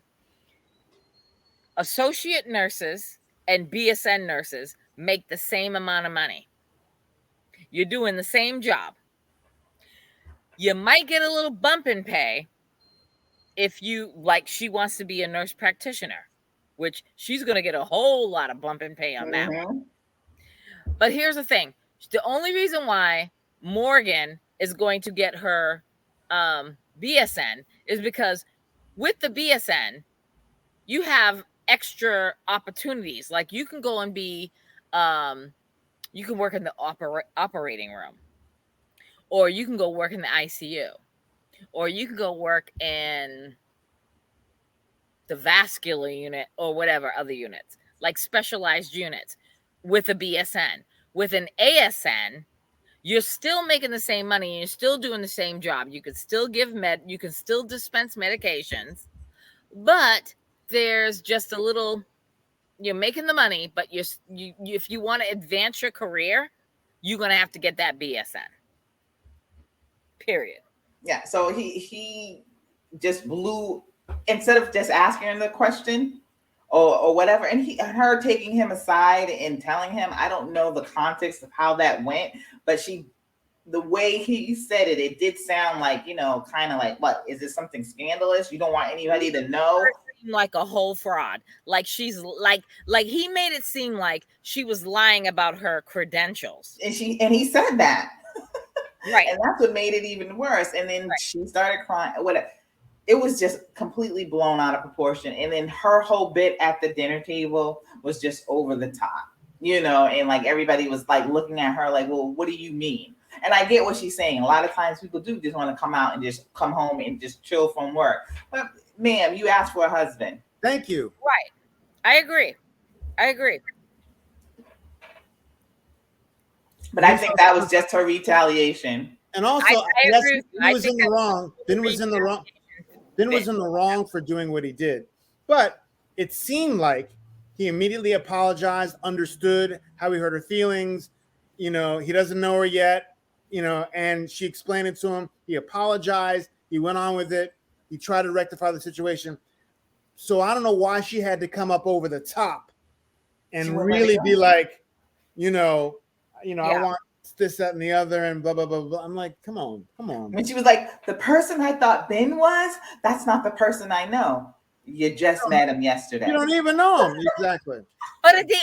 Associate nurses and BSN nurses make the same amount of money. You're doing the same job. You might get a little bump in pay if she wants to be a nurse practitioner, which she's going to get a whole lot of bump in pay on that one. But here's the thing. The only reason why Morgan is going to get her BSN is because with the BSN, you have extra opportunities. Like you can go and be, you can work in the operating room, or you can go work in the ICU, or you can go work in the vascular unit or whatever other units, like specialized units with a BSN. With an ASN, you're still making the same money and you're still doing the same job. You can still you can still dispense medications, but there's just a little, you're making the money, but you if you want to advance your career, you're going to have to get that BSN. Period. Yeah. So he just blew, instead of just asking her the question or whatever, and her taking him aside and telling him, I don't know the context of how that went, but the way he said it, it did sound like, kind of like, what, is this something scandalous? You don't want anybody to know? Like a whole fraud. Like she's like he made it seem like she was lying about her credentials. And he said that. Right. And that's what made it even worse. And then she started crying. Whatever. It was just completely blown out of proportion. And then her whole bit at the dinner table was just over the top, and like everybody was like looking at her like, well, what do you mean? And I get what she's saying. A lot of times people do just want to come out and just come home and just chill from work. But ma'am, you asked for a husband. Thank you. Right. I agree. But I think that was just her retaliation. And also, I yes, agree with you. he was in the wrong. Then was in the wrong. Then was in the wrong for doing what he did. But it seemed like he immediately apologized, understood how he hurt her feelings. You know, he doesn't know her yet. You know, and she explained it to him. He apologized. He went on with it. He tried to rectify the situation. So I don't know why she had to come up over the top and really be like, you know, I want this, that, and the other, and blah, blah, blah, blah. I'm like, come on. And she was like, the person I thought Ben was, that's not the person I know. You just met him yesterday. You don't even know him. Exactly. But at the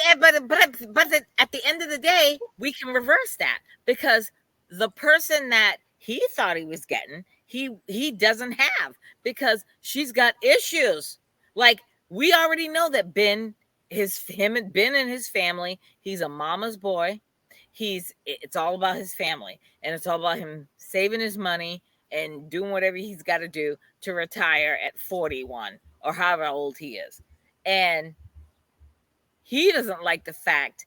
end of the day, we can reverse that, because the person that he thought he was getting, he doesn't have, because she's got issues. Like, we already know that Ben and his family, he's a mama's boy. It's all about his family, and it's all about him saving his money and doing whatever he's got to do to retire at 41 or however old he is. And he doesn't like the fact,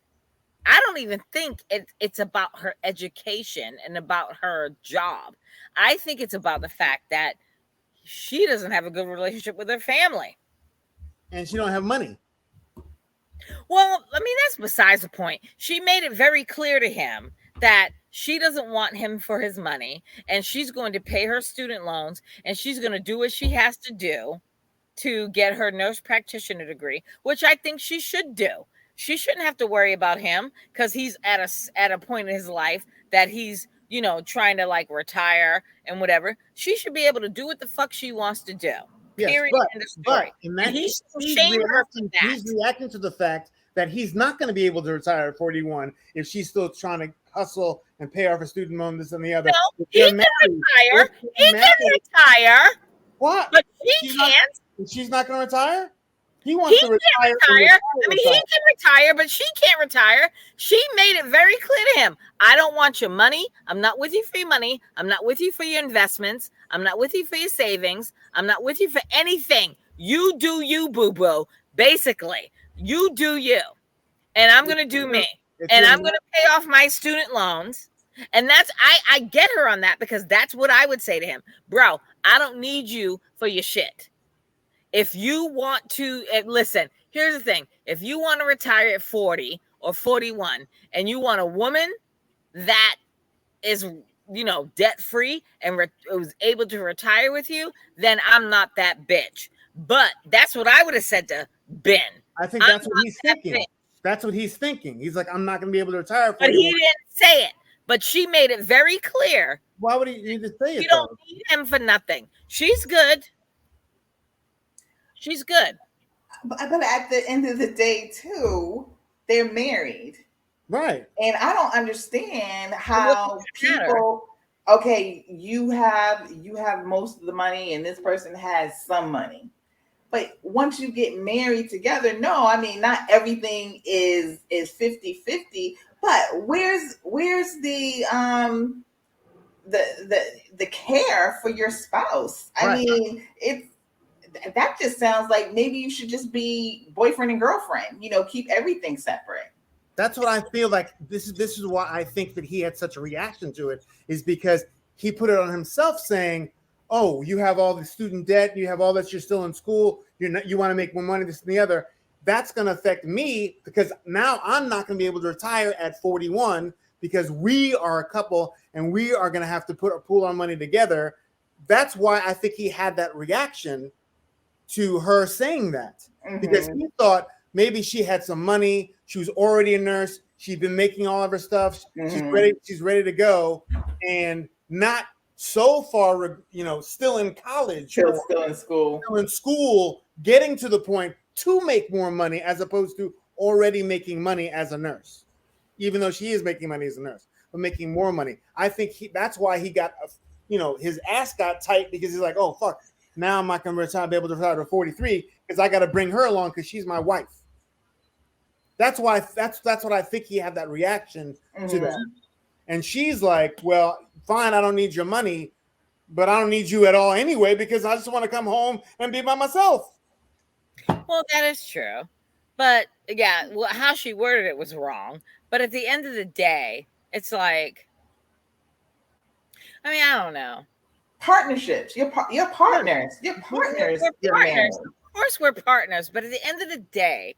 I don't even think it's about her education and about her job. I think it's about the fact that she doesn't have a good relationship with her family. And she don't have money. Well, I mean, that's besides the point. She made it very clear to him that she doesn't want him for his money, and she's going to pay her student loans, and she's going to do what she has to do to get her nurse practitioner degree, which I think she should do. She shouldn't have to worry about him, because he's at a point in his life that he's, you know, trying to like retire and whatever. She should be able to do what the fuck she wants to do. Yes, Period. but in that he's reacting to the fact that he's not going to be able to retire at 41 if she's still trying to hustle and pay off her student loan, this and the other. No, he can retire. He can retire. What? But she can't. She's not going to retire? He wants to retire. I mean, he can retire, but she can't retire. She made it very clear to him. I don't want your money. I'm not with you for your money. I'm not with you for your investments. I'm not with you for your savings. I'm not with you for anything. You do you, boo-boo. Basically, you do you. And I'm going to do me. And I'm going to pay off my student loans. And that's, I get her on that, because that's what I would say to him. Bro, I don't need you for your shit. If you want to, listen, here's the thing. If you want to retire at 40 or 41 and you want a woman that is, you know, debt-free and was able to retire with you, then I'm not that bitch. But that's what I would have said to Ben. I think that's what he's thinking. That's what he's thinking. He's like, I'm not going to be able to retire. But he didn't say it. But she made it very clear. Why would he need to say it? You don't need him for nothing. She's good. She's good. But at the end of the day, too, they're married. Right. And I don't understand how people, okay, you have most of the money and this person has some money. But once you get married together, no, I mean, not everything is 50-50, but where's the care for your spouse? I mean, that just sounds like maybe you should just be boyfriend and girlfriend, you know, keep everything separate. That's what I feel like. This is why I think that he had such a reaction to it, is because he put it on himself, saying, oh, you have all the student debt, you have all that, you're still in school, you want to make more money, this and the other. That's going to affect me, because now I'm not going to be able to retire at 41 because we are a couple and we are going to have to pool our money together. That's why I think he had that reaction to her saying that, because he thought maybe she had some money. She was already a nurse. She'd been making all of her stuff. She's ready to go, and not so far, you know, still in college, still in school, getting to the point to make more money as opposed to already making money as a nurse, even though she is making money as a nurse, but making more money. I think that's why he got, you know, his ass got tight, because he's like, oh, fuck, now I'm not going to be able to retire to 43 because I got to bring her along because she's my wife. That's why, that's what I think he had that reaction to that. And she's like, well, fine, I don't need your money, but I don't need you at all anyway, because I just want to come home and be by myself. Well, that is true. But yeah, well, how she worded it was wrong. But at the end of the day, it's like, I mean, I don't know. Partnerships. You're partners. You're partners. We're partners. Of course, we're partners. But at the end of the day,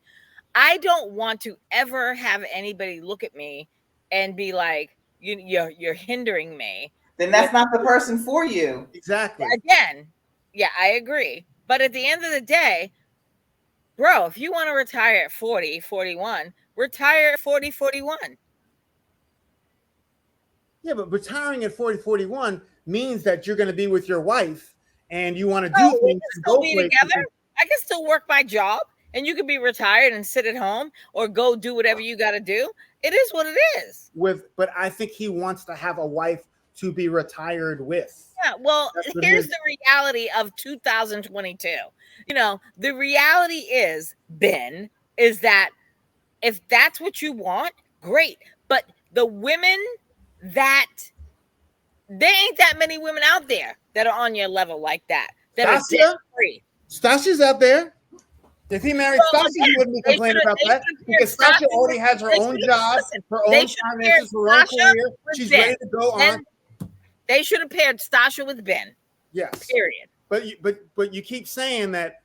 I don't want to ever have anybody look at me and be like, you're hindering me. Then that's not the person for you. Exactly. Again, yeah, I agree. But at the end of the day, bro, if you want to retire at 40, 41, retire at 40, 41. Yeah, but retiring at 40, 41 means that you're going to be with your wife and you want to do things and go be together. I can still work my job and you can be retired and sit at home or go do whatever you got to do. It is what it is. But I think he wants to have a wife to be retired with. Yeah, well, here's the reality of 2022. You know, the reality is, Ben, is that if that's what you want, great. But the women that there ain't that many women out there that are on your level like that. That are debt-free. Stasha's out there. If he married Stasha, he wouldn't be complaining about that because Stasha already has her own job, her own finances, her own career. She's ready to go on. They should have paired Stasha with Ben. Yes. Period. But you keep saying that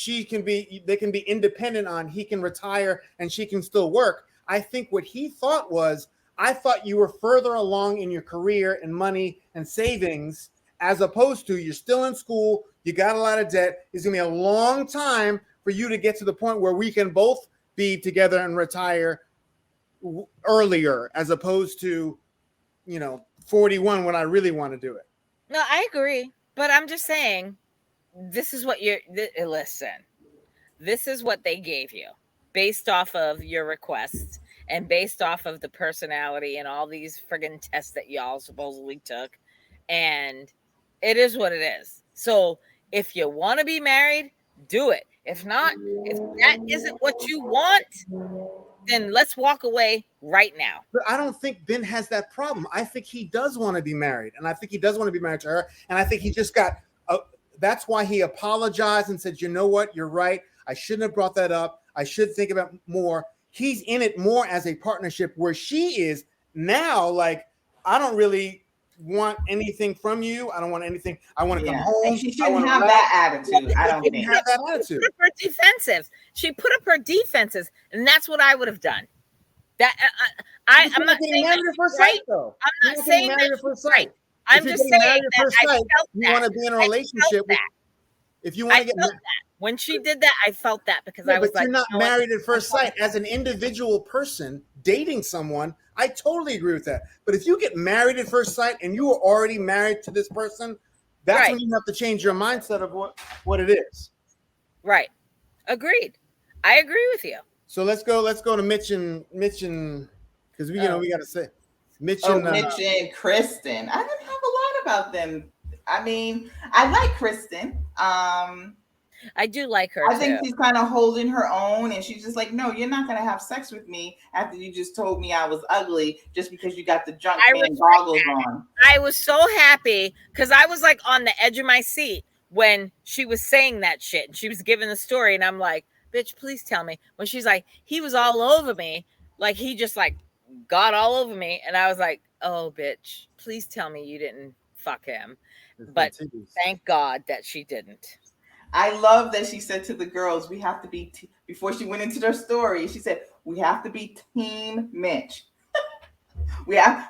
they can be independent on, he can retire and she can still work. I think what he thought was, I thought you were further along in your career and money and savings, as opposed to you're still in school, you got a lot of debt. It's going to be a long time for you to get to the point where we can both be together and retire earlier, as opposed to, 41 when I really want to do it. No, I agree. But I'm just saying, this is what listen, this is what they gave you based off of your requests and based off of the personality and all these friggin' tests that y'all supposedly took. And it is what it is. So if you want to be married, do it. If not, if that isn't what you want, then let's walk away right now. But I don't think Ben has that problem. I think he does want to be married, and I think he does want to be married to her. And I think he just that's why he apologized and said, you know what, you're right. I shouldn't have brought that up. I should think about more. He's in it more as a partnership, where she is now like, I don't really want anything from you. I don't want anything. I want to come home. And she shouldn't have that attitude. I don't think. Have that attitude. She put up her defensives. She put up her defenses, and that's what I would have done. That I'm not saying married at first sight, though. I'm not saying that's right. I'm just saying that I felt that. You want to be in a relationship with. If you want to get that. When she did that, I felt that because I was like, you're not married at first sight. As an individual person dating someone, I totally agree with that. But if you get married at first sight and you are already married to this person, that's when you have to change your mindset of what it is. Right. Agreed. I agree with you. So let's go to Mitch and because we got to say Mitch and Kristen. I didn't have a lot about them. I mean, I like Kristen. I do like her. I think she's kind of holding her own, and she's just like, no, you're not going to have sex with me after you just told me I was ugly just because you got the junk man goggles on. I was so happy because I was like on the edge of my seat when she was saying that shit. She was giving the story, and I'm like, bitch, please tell me. When she's like, he was all over me, like he just like got all over me, and I was like, oh, bitch, please tell me you didn't fuck him. But thank God that she didn't. I love that she said to the girls, we have to be, before she went into their story, she said, we have to be Team Mitch.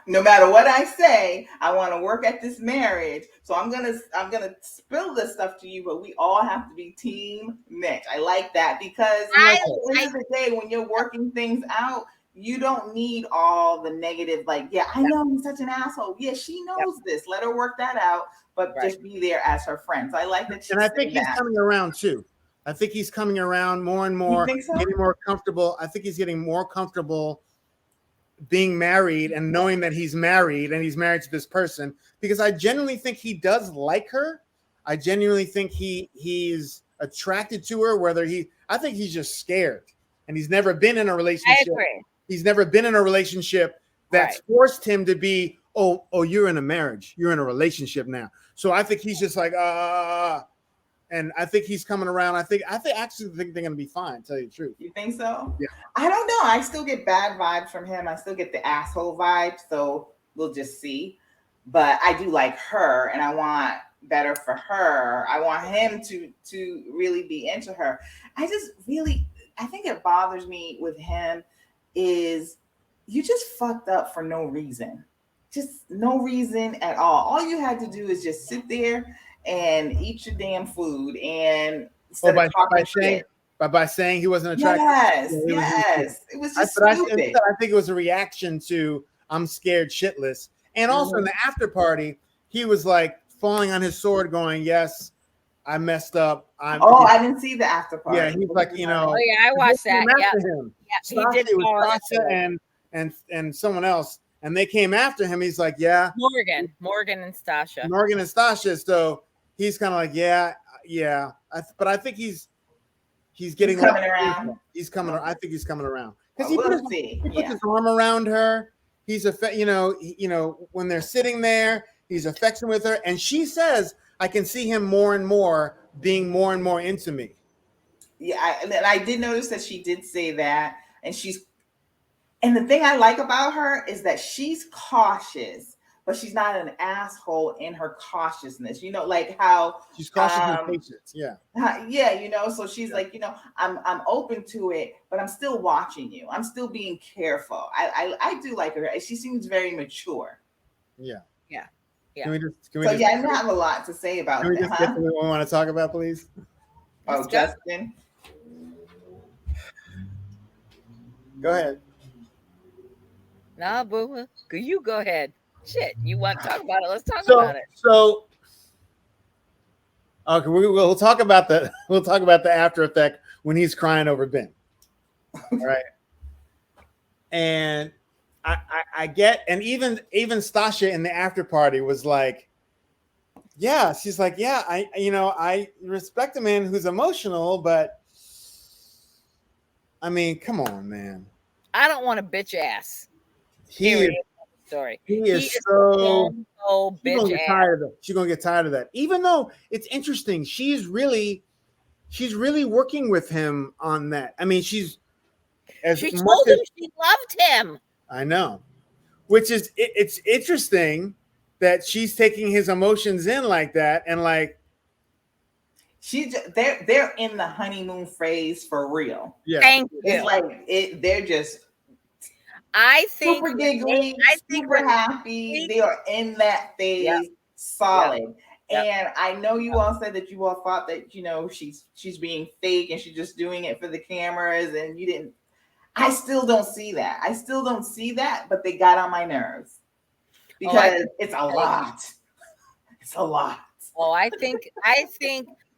No matter what I say, I want to work at this marriage. So I'm gonna spill this stuff to you, but we all have to be Team Mitch. I like that because at the end of the day, when you're working things out, you don't need all the negative, like, yeah, I know he's such an asshole. Yeah, she knows this. Let her work that out, but just be there as her friend. So I like that. And I think he's coming around too. I think he's coming around more and more, getting more comfortable. I think he's getting more comfortable being married and knowing that he's married and he's married to this person, because I genuinely think he does like her. I genuinely think he's attracted to her, I think he's just scared and he's never been in a relationship. I agree. He's never been in a relationship that's forced him to be, oh, you're in a marriage, you're in a relationship now. So I think he's just like, and I think he's coming around. I actually think they're gonna be fine. Tell you the truth. You think so? Yeah. I don't know. I still get bad vibes from him. I still get the asshole vibe. So we'll just see. But I do like her, and I want better for her. I want him to really be into her. I think it bothers me with him is you just fucked up for no reason. Just no reason at all. All you had to do is just sit there and eat your damn food, and instead of talking shit. By saying he wasn't attracted. Yes. It was just stupid. I think it was a reaction to I'm scared shitless. And also in the after party, he was like falling on his sword going, yes, I messed up. I didn't see the after party. Yeah, he's like, Oh yeah, I watched that. Yeah, he did. It was Sasha and someone else, and they came after him. He's like, yeah, Morgan and Stasha. Morgan and Stasha. So he's kind of like, yeah. But I think he's getting coming around. He's coming. I think he's coming around because he puts his arm around her. He's when they're sitting there, he's affectionate with her, and she says, "I can see him more and more being more and more into me." Yeah, I did notice that she did say that, and the thing I like about her is that she's cautious, but she's not an asshole in her cautiousness. Like how she's cautious and patient. Yeah. So she's like, I'm open to it, but I'm still watching you. I'm still being careful. I do like her. She seems very mature. Yeah. I don't have a lot to say about that. Can we just get to what we want to talk about, please? Oh, Justin. Go ahead. Nah, boo. You go ahead. Shit, you want to talk about it? Let's talk about it. So, okay, we'll talk about the after effect when he's crying over Ben. All right, and I get, and even Stasha in the after party was like, yeah, she's like, yeah, I respect a man who's emotional, but I mean, come on, man. I don't want a bitch ass. Sorry. He is so bitch ass. She's gonna get tired of that. Even though it's interesting, she's really working with him on that. I mean, she told him she loved him. I know, which is it's interesting that she's taking his emotions in like that, and like they're in the honeymoon phase for real. Yeah, thank you. It's like they're just. I think super giggly, super happy. They are in that phase, solid. Yep. And I know you all said that you all thought that she's being fake and she's just doing it for the cameras, and you didn't. I still don't see that. But they got on my nerves because it's a lot. It's a lot. Well, I think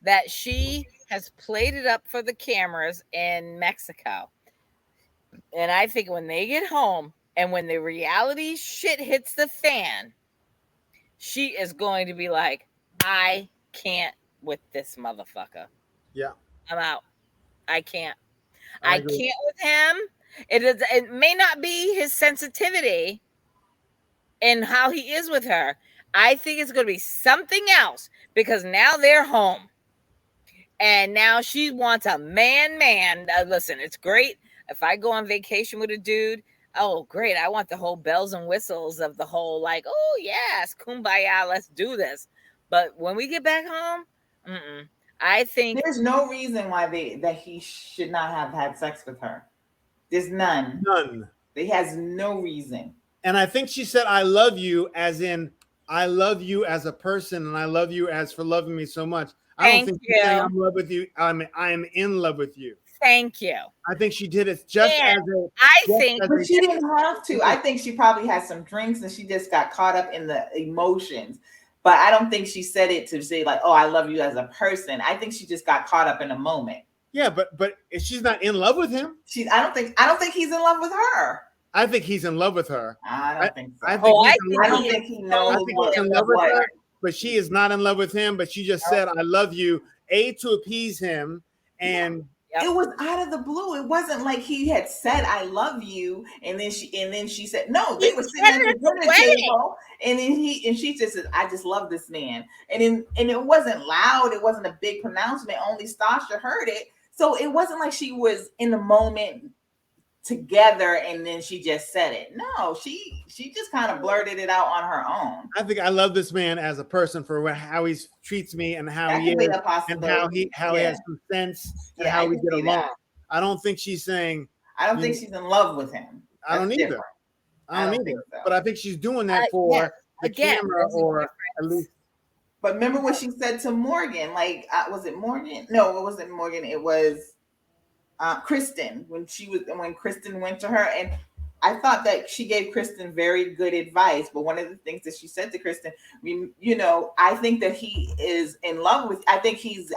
that she has played it up for the cameras in Mexico. And I think when they get home and when the reality shit hits the fan, she is going to be like, I can't with this motherfucker. Yeah. I'm out. I can't. I can't with him. It may not be his sensitivity and how he is with her. I think it's going to be something else because now they're home. And now she wants a man. Listen, it's great. If I go on vacation with a dude, oh, great. I want the whole bells and whistles of the whole like, oh, yes, kumbaya, let's do this. But when we get back home, I think there's no reason why that he should not have had sex with her. There's none. He has no reason. And I think she said, I love you, as in, I love you as a person, and I love you as for loving me so much. I don't think she's saying I'm in love with you. I am in love with you. Thank you. I think she did it just but she didn't have to. I think she probably had some drinks and she just got caught up in the emotions. But I don't think she said it to say like, "Oh, I love you as a person." I think she just got caught up in a moment. Yeah, but she's not in love with him. I don't think he's in love with her. I think he's in love with her. I don't think so. I don't think he knows. I think he's in love with her, but she is not in love with him. But she just said, "I love you," to appease him, and Yep. It was out of the blue. It wasn't like he had said "I love you," and then she said no. They were sitting at the dinner table, and then she just said, "I just love this man," and it wasn't loud. It wasn't a big pronouncement. Only Stasha heard it, so it wasn't like she was in the moment together and then she just said it. No, she just kind of blurted it out on her own. I think I love this man as a person for how he treats me and how That he could be is a possibility. and how he has some sense and how we get along. That. I don't think she's saying. I don't think she's in love with him. I don't either. Different. I don't either. So. But I think she's doing that for the camera or at least. But remember what she said to Morgan? Like, was it Morgan? No, it wasn't Morgan. It was Kristen when Kristen went to her, and I thought that she gave Kristen very good advice. But one of the things that she said to Kristen, I think that he is in love with. I think he's,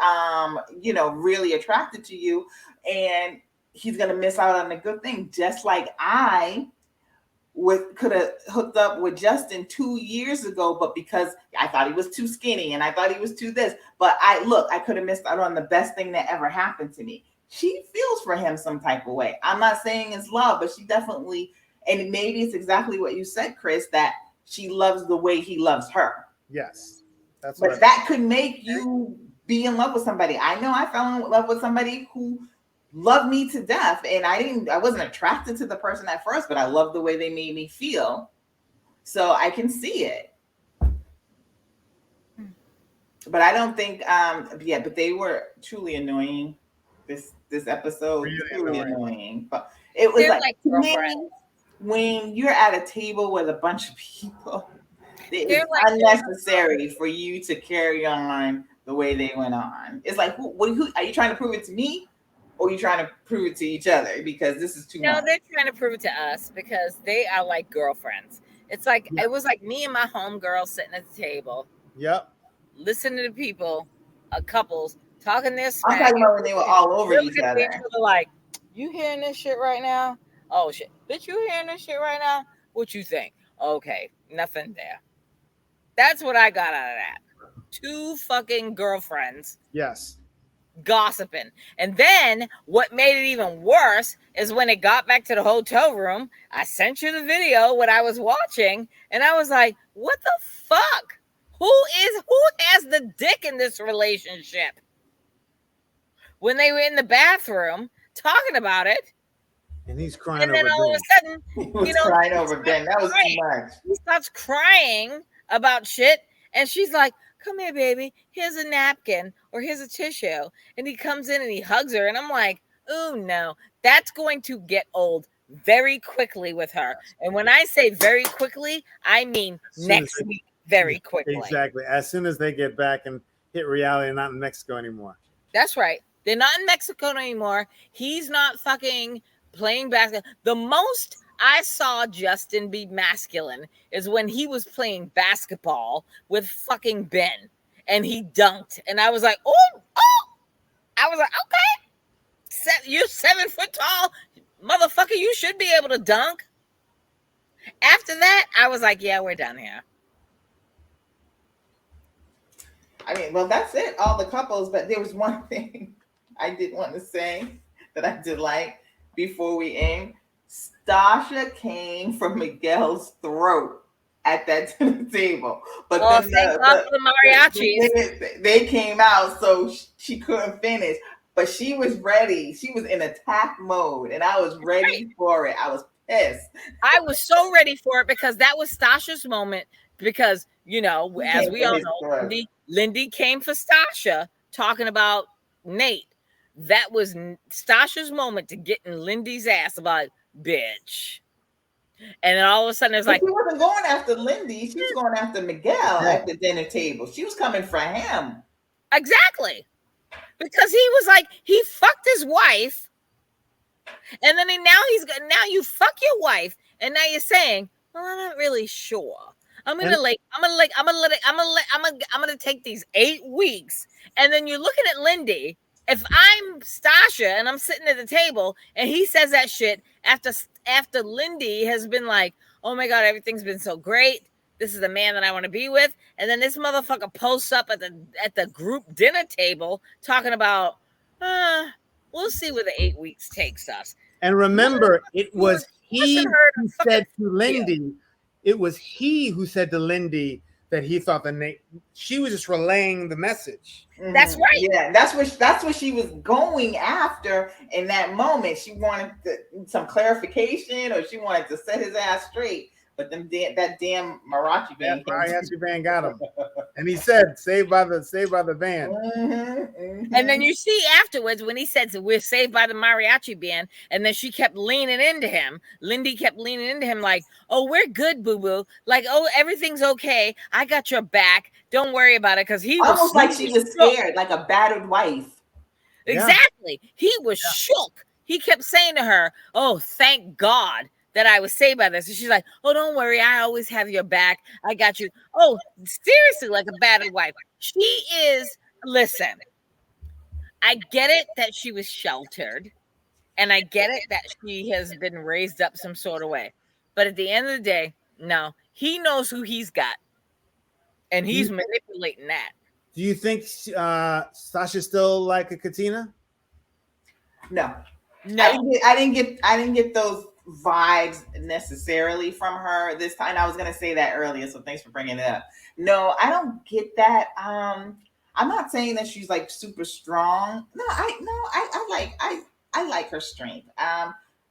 really attracted to you, and he's gonna miss out on a good thing, just like I could have hooked up with Justin 2 years ago, but because I thought he was too skinny and I thought he was too this, but I could have missed out on the best thing that ever happened to me. She feels for him some type of way. I'm not saying it's love, but she definitely, and maybe it's exactly what you said, Chris, that she loves the way he loves her. Yes. But that could make you be in love with somebody. I know I fell in love with somebody who loved me to death, and I wasn't attracted to the person at first, but I loved the way they made me feel. So I can see it. But I don't think but they were truly annoying. This episode really annoying. But it was like to me, when you're at a table with a bunch of people, it's unnecessary for you to carry on the way they went on. It's like, who are you trying to prove it to me? Or are you trying to prove it to each other? Because this is too much. No, they're trying to prove it to us because they are like girlfriends. It's like it was like me and my homegirl sitting at the table. Yep. Listening to people, couples talking their smack. I'm talking about when they were all over each other. Like, you hearing this shit right now? Oh shit, bitch, you hearing this shit right now? What you think? Okay, nothing there. That's what I got out of that. 2 fucking girlfriends. Yes. Gossiping. And then what made it even worse is when it got back to the hotel room, I sent you the video what I was watching, and I was like, what the fuck? Who has the dick in this relationship? When they were in the bathroom talking about it, and he's crying, and then over all Ben. of a sudden, he was crying over Ben. That was too much. He starts crying about shit, and she's like, "Come here, baby. Here's a napkin or here's a tissue." And he comes in and he hugs her, and I'm like, "Oh no, that's going to get old very quickly with her." And when I say very quickly, I mean next week. Very quickly. Exactly. As soon as they get back and hit reality and not in Mexico anymore. That's right. They're not in Mexico anymore. He's not fucking playing basketball. The most I saw Justin be masculine is when he was playing basketball with fucking Ben and he dunked. And I was like, oh. I was like, okay. You're 7 foot tall. Motherfucker, you should be able to dunk. After that, I was like, yeah, we're done here. I mean, well, that's it. All the couples, but there was one thing I did want to say that I did like before we end. Stasha came from Miguel's throat at that dinner table, but then the mariachis. They came out, so she couldn't finish. But she was ready. She was in attack mode, and I was ready for it. I was pissed. I was so ready for it because that was Stasha's moment. Because as we all know, Lindy came for Stasha talking about Nate. That was Stasha's moment to get in Lindy's ass about bitch. And then all of a sudden it's like, she wasn't going after Lindy. She was going after Miguel at the dinner table. She was coming for him. Exactly. Because he was like, he fucked his wife. And then now you fuck your wife. And now you're saying, well, I'm not really sure. I'm gonna take these 8 weeks, and then you're looking at Lindy. If I'm Stasha and I'm sitting at the table, and he says that shit after Lindy has been like, "Oh my god, everything's been so great. This is the man that I want to be with," and then this motherfucker posts up at the group dinner table talking about, We'll see where the 8 weeks takes us. And remember, it was he forcing her to who fucking said to you. Lindy, it was he who said to Lindy that he thought she was just relaying the message. That's right. Yeah, that's what she was going after in that moment. She wanted some clarification, or she wanted to set his ass straight. But that damn mariachi band. Mariachi band got him, and he said, "Saved by the band." And then you see afterwards when he said, "We're saved by the mariachi band," and then she kept leaning into him. Lindy kept leaning into him like, "Oh, we're good, boo boo. Like, oh, everything's okay. I got your back. Don't worry about it." Because he was almost like she was scared, like a battered wife. Exactly. He was shook. He kept saying to her, "Oh, thank God that I was saved by this." And she's like, "Oh, don't worry. I always have your back. I got you." Oh, seriously, like a battered wife. She is, listen, I get it that she was sheltered, and I get it that she has been raised up some sort of way. But at the end of the day, no, he knows who he's got, and he's manipulating that. Do you think Sasha's still like a Katina? No. No. I didn't get those vibes necessarily from her this time. I was gonna say that earlier, so thanks for bringing it up. No, I don't get that. I'm not saying that she's like super strong. No, I like her strength.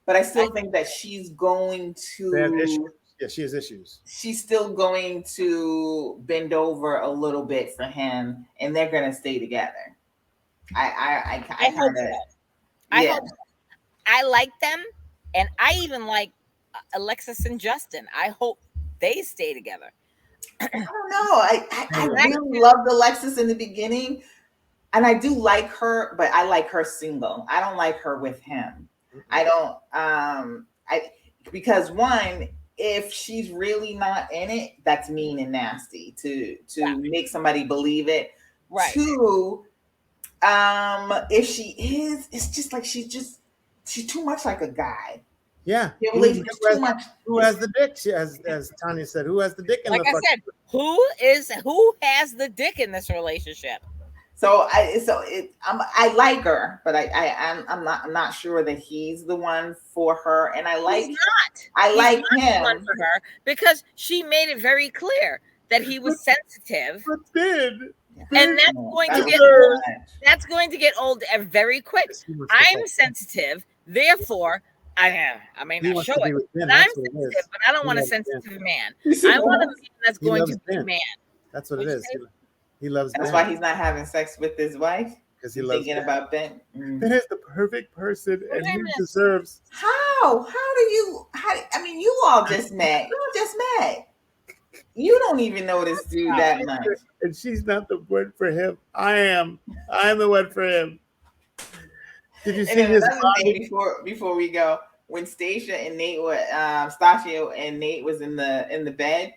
But I still think that she's going to. Yeah, she has issues. She's still going to bend over a little bit for him, and they're gonna stay together. I hope so. I hope so. I like them, and I even like Alexis and Justin. I hope they stay together. I don't know. I really loved Alexis in the beginning, and I do like her, but I like her single. I don't like her with him. I don't. Because one, if she's really not in it, that's mean and nasty to make somebody believe it. Right. Two, if she is, it's just like she's too much like a guy. Yeah. Who has the dick? As Tanya said, who has the dick in like the I said, who has the dick in this relationship? So I like her, but I'm not sure that he's the one for her. And I like him The one for her because she made it very clear that he was sensitive. And that's going to get old very quick. I'm sensitive, therefore I may not show it, but I'm sensitive, but I don't want a sensitive man. I want a man that's going to be a man. That's what it is. He loves Ben. That's why he's not having sex with his wife. Because he loves thinking about Ben. Ben is the perfect person, and he deserves. How do you? I mean, you all just met. You don't even know this dude that much. And she's not the one for him. I am. I'm the one for him. Did you see his before we go? When Stacia and Nate were Stacia and Nate was in the bed,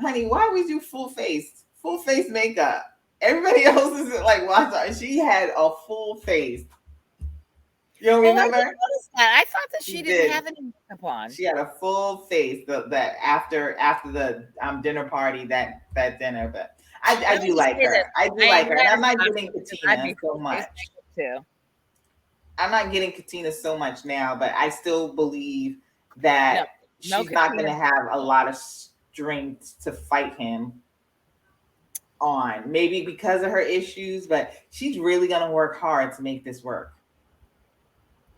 honey, why was you full face makeup? Everybody else is like watch out, and she had a full face. You don't remember? I thought that she didn't have any makeup on. She had a full face that after the dinner party that dinner, but I do like her. I do like her. And I'm not getting Katina so much. I'm not getting Katina so much now, but I still believe that she's not going to have a lot of strength to fight him on. Maybe because of her issues, but she's really going to work hard to make this work.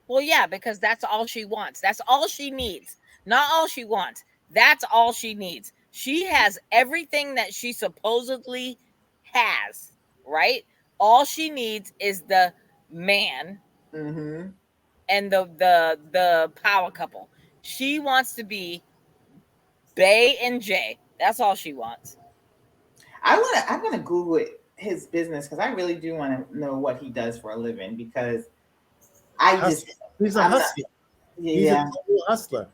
Well, yeah, because that's all she wants. That's all she needs. Not all she wants. That's all she needs. She has everything that she supposedly has, right? All she needs is the man and the power couple. She wants to be Bay and Jay. That's all she wants. I'm gonna Google his business because I really do want to know what he does for a living because he's a hustler. He's a hustler.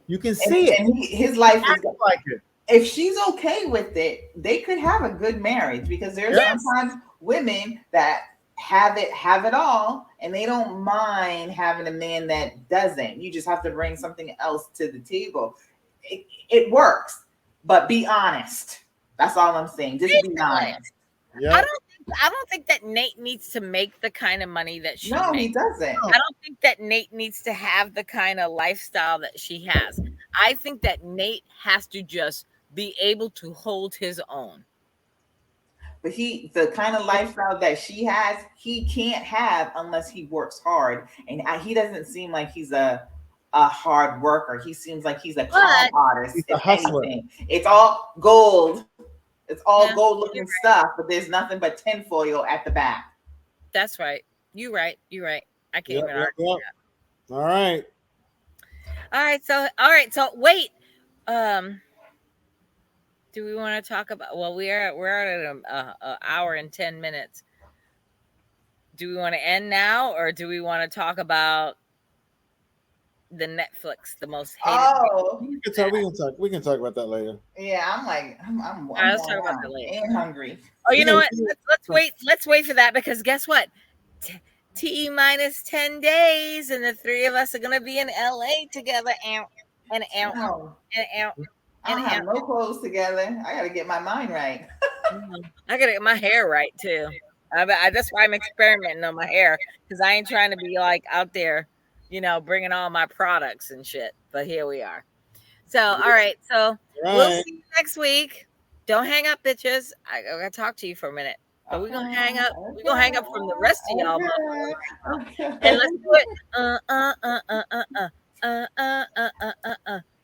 You can see it. And his life is like it. If she's okay with it, they could have a good marriage because there's sometimes women that have it all and they don't mind having a man that doesn't. You just have to bring something else to the table. It works, but be honest. That's all I'm saying. Just be honest. I don't think don't think that Nate needs to make the kind of money that she No, he makes. doesn't. I don't think that Nate needs to have the kind of lifestyle that she has. I think that Nate has to just be able to hold his own. But the kind of lifestyle that she has, he can't have unless he works hard. And he doesn't seem like he's a hard worker. He seems like he's a con But artist, He's if a hustler. anything. It's all gold. It's all yeah, gold you're looking right. stuff, but there's nothing but tinfoil at the back. That's right. You're right. You're right. I can't Yep, even yep, argue. yep. All right. All right. So wait. Um, do we want to talk about? Well, we're at an hour and 10 minutes. Do we want to end now, or do we want to talk about the Netflix, the most hated? Oh, We can talk. We can talk. We can talk about that later. yeah. I'm like, I'm All right, let's worn talk about that out later. and hungry. Oh, you We know can- what? Let's wait. Let's wait for that because guess what? T minus 10 days, and the three of us are gonna be in LA together. Out and out No, and out I and don't have out. no clothes together. I got to get my mind right. I gotta get my hair right too. That's why I'm experimenting on my hair because I ain't trying to be like out there, bringing all my products and shit. But here we are. So, all right. So we'll Right. see you next week. Don't hang up, bitches. I gotta talk to you for a minute. But we're gonna hang up. We're gonna hang up from the rest of y'all motherfuckers. Okay. And let's do it.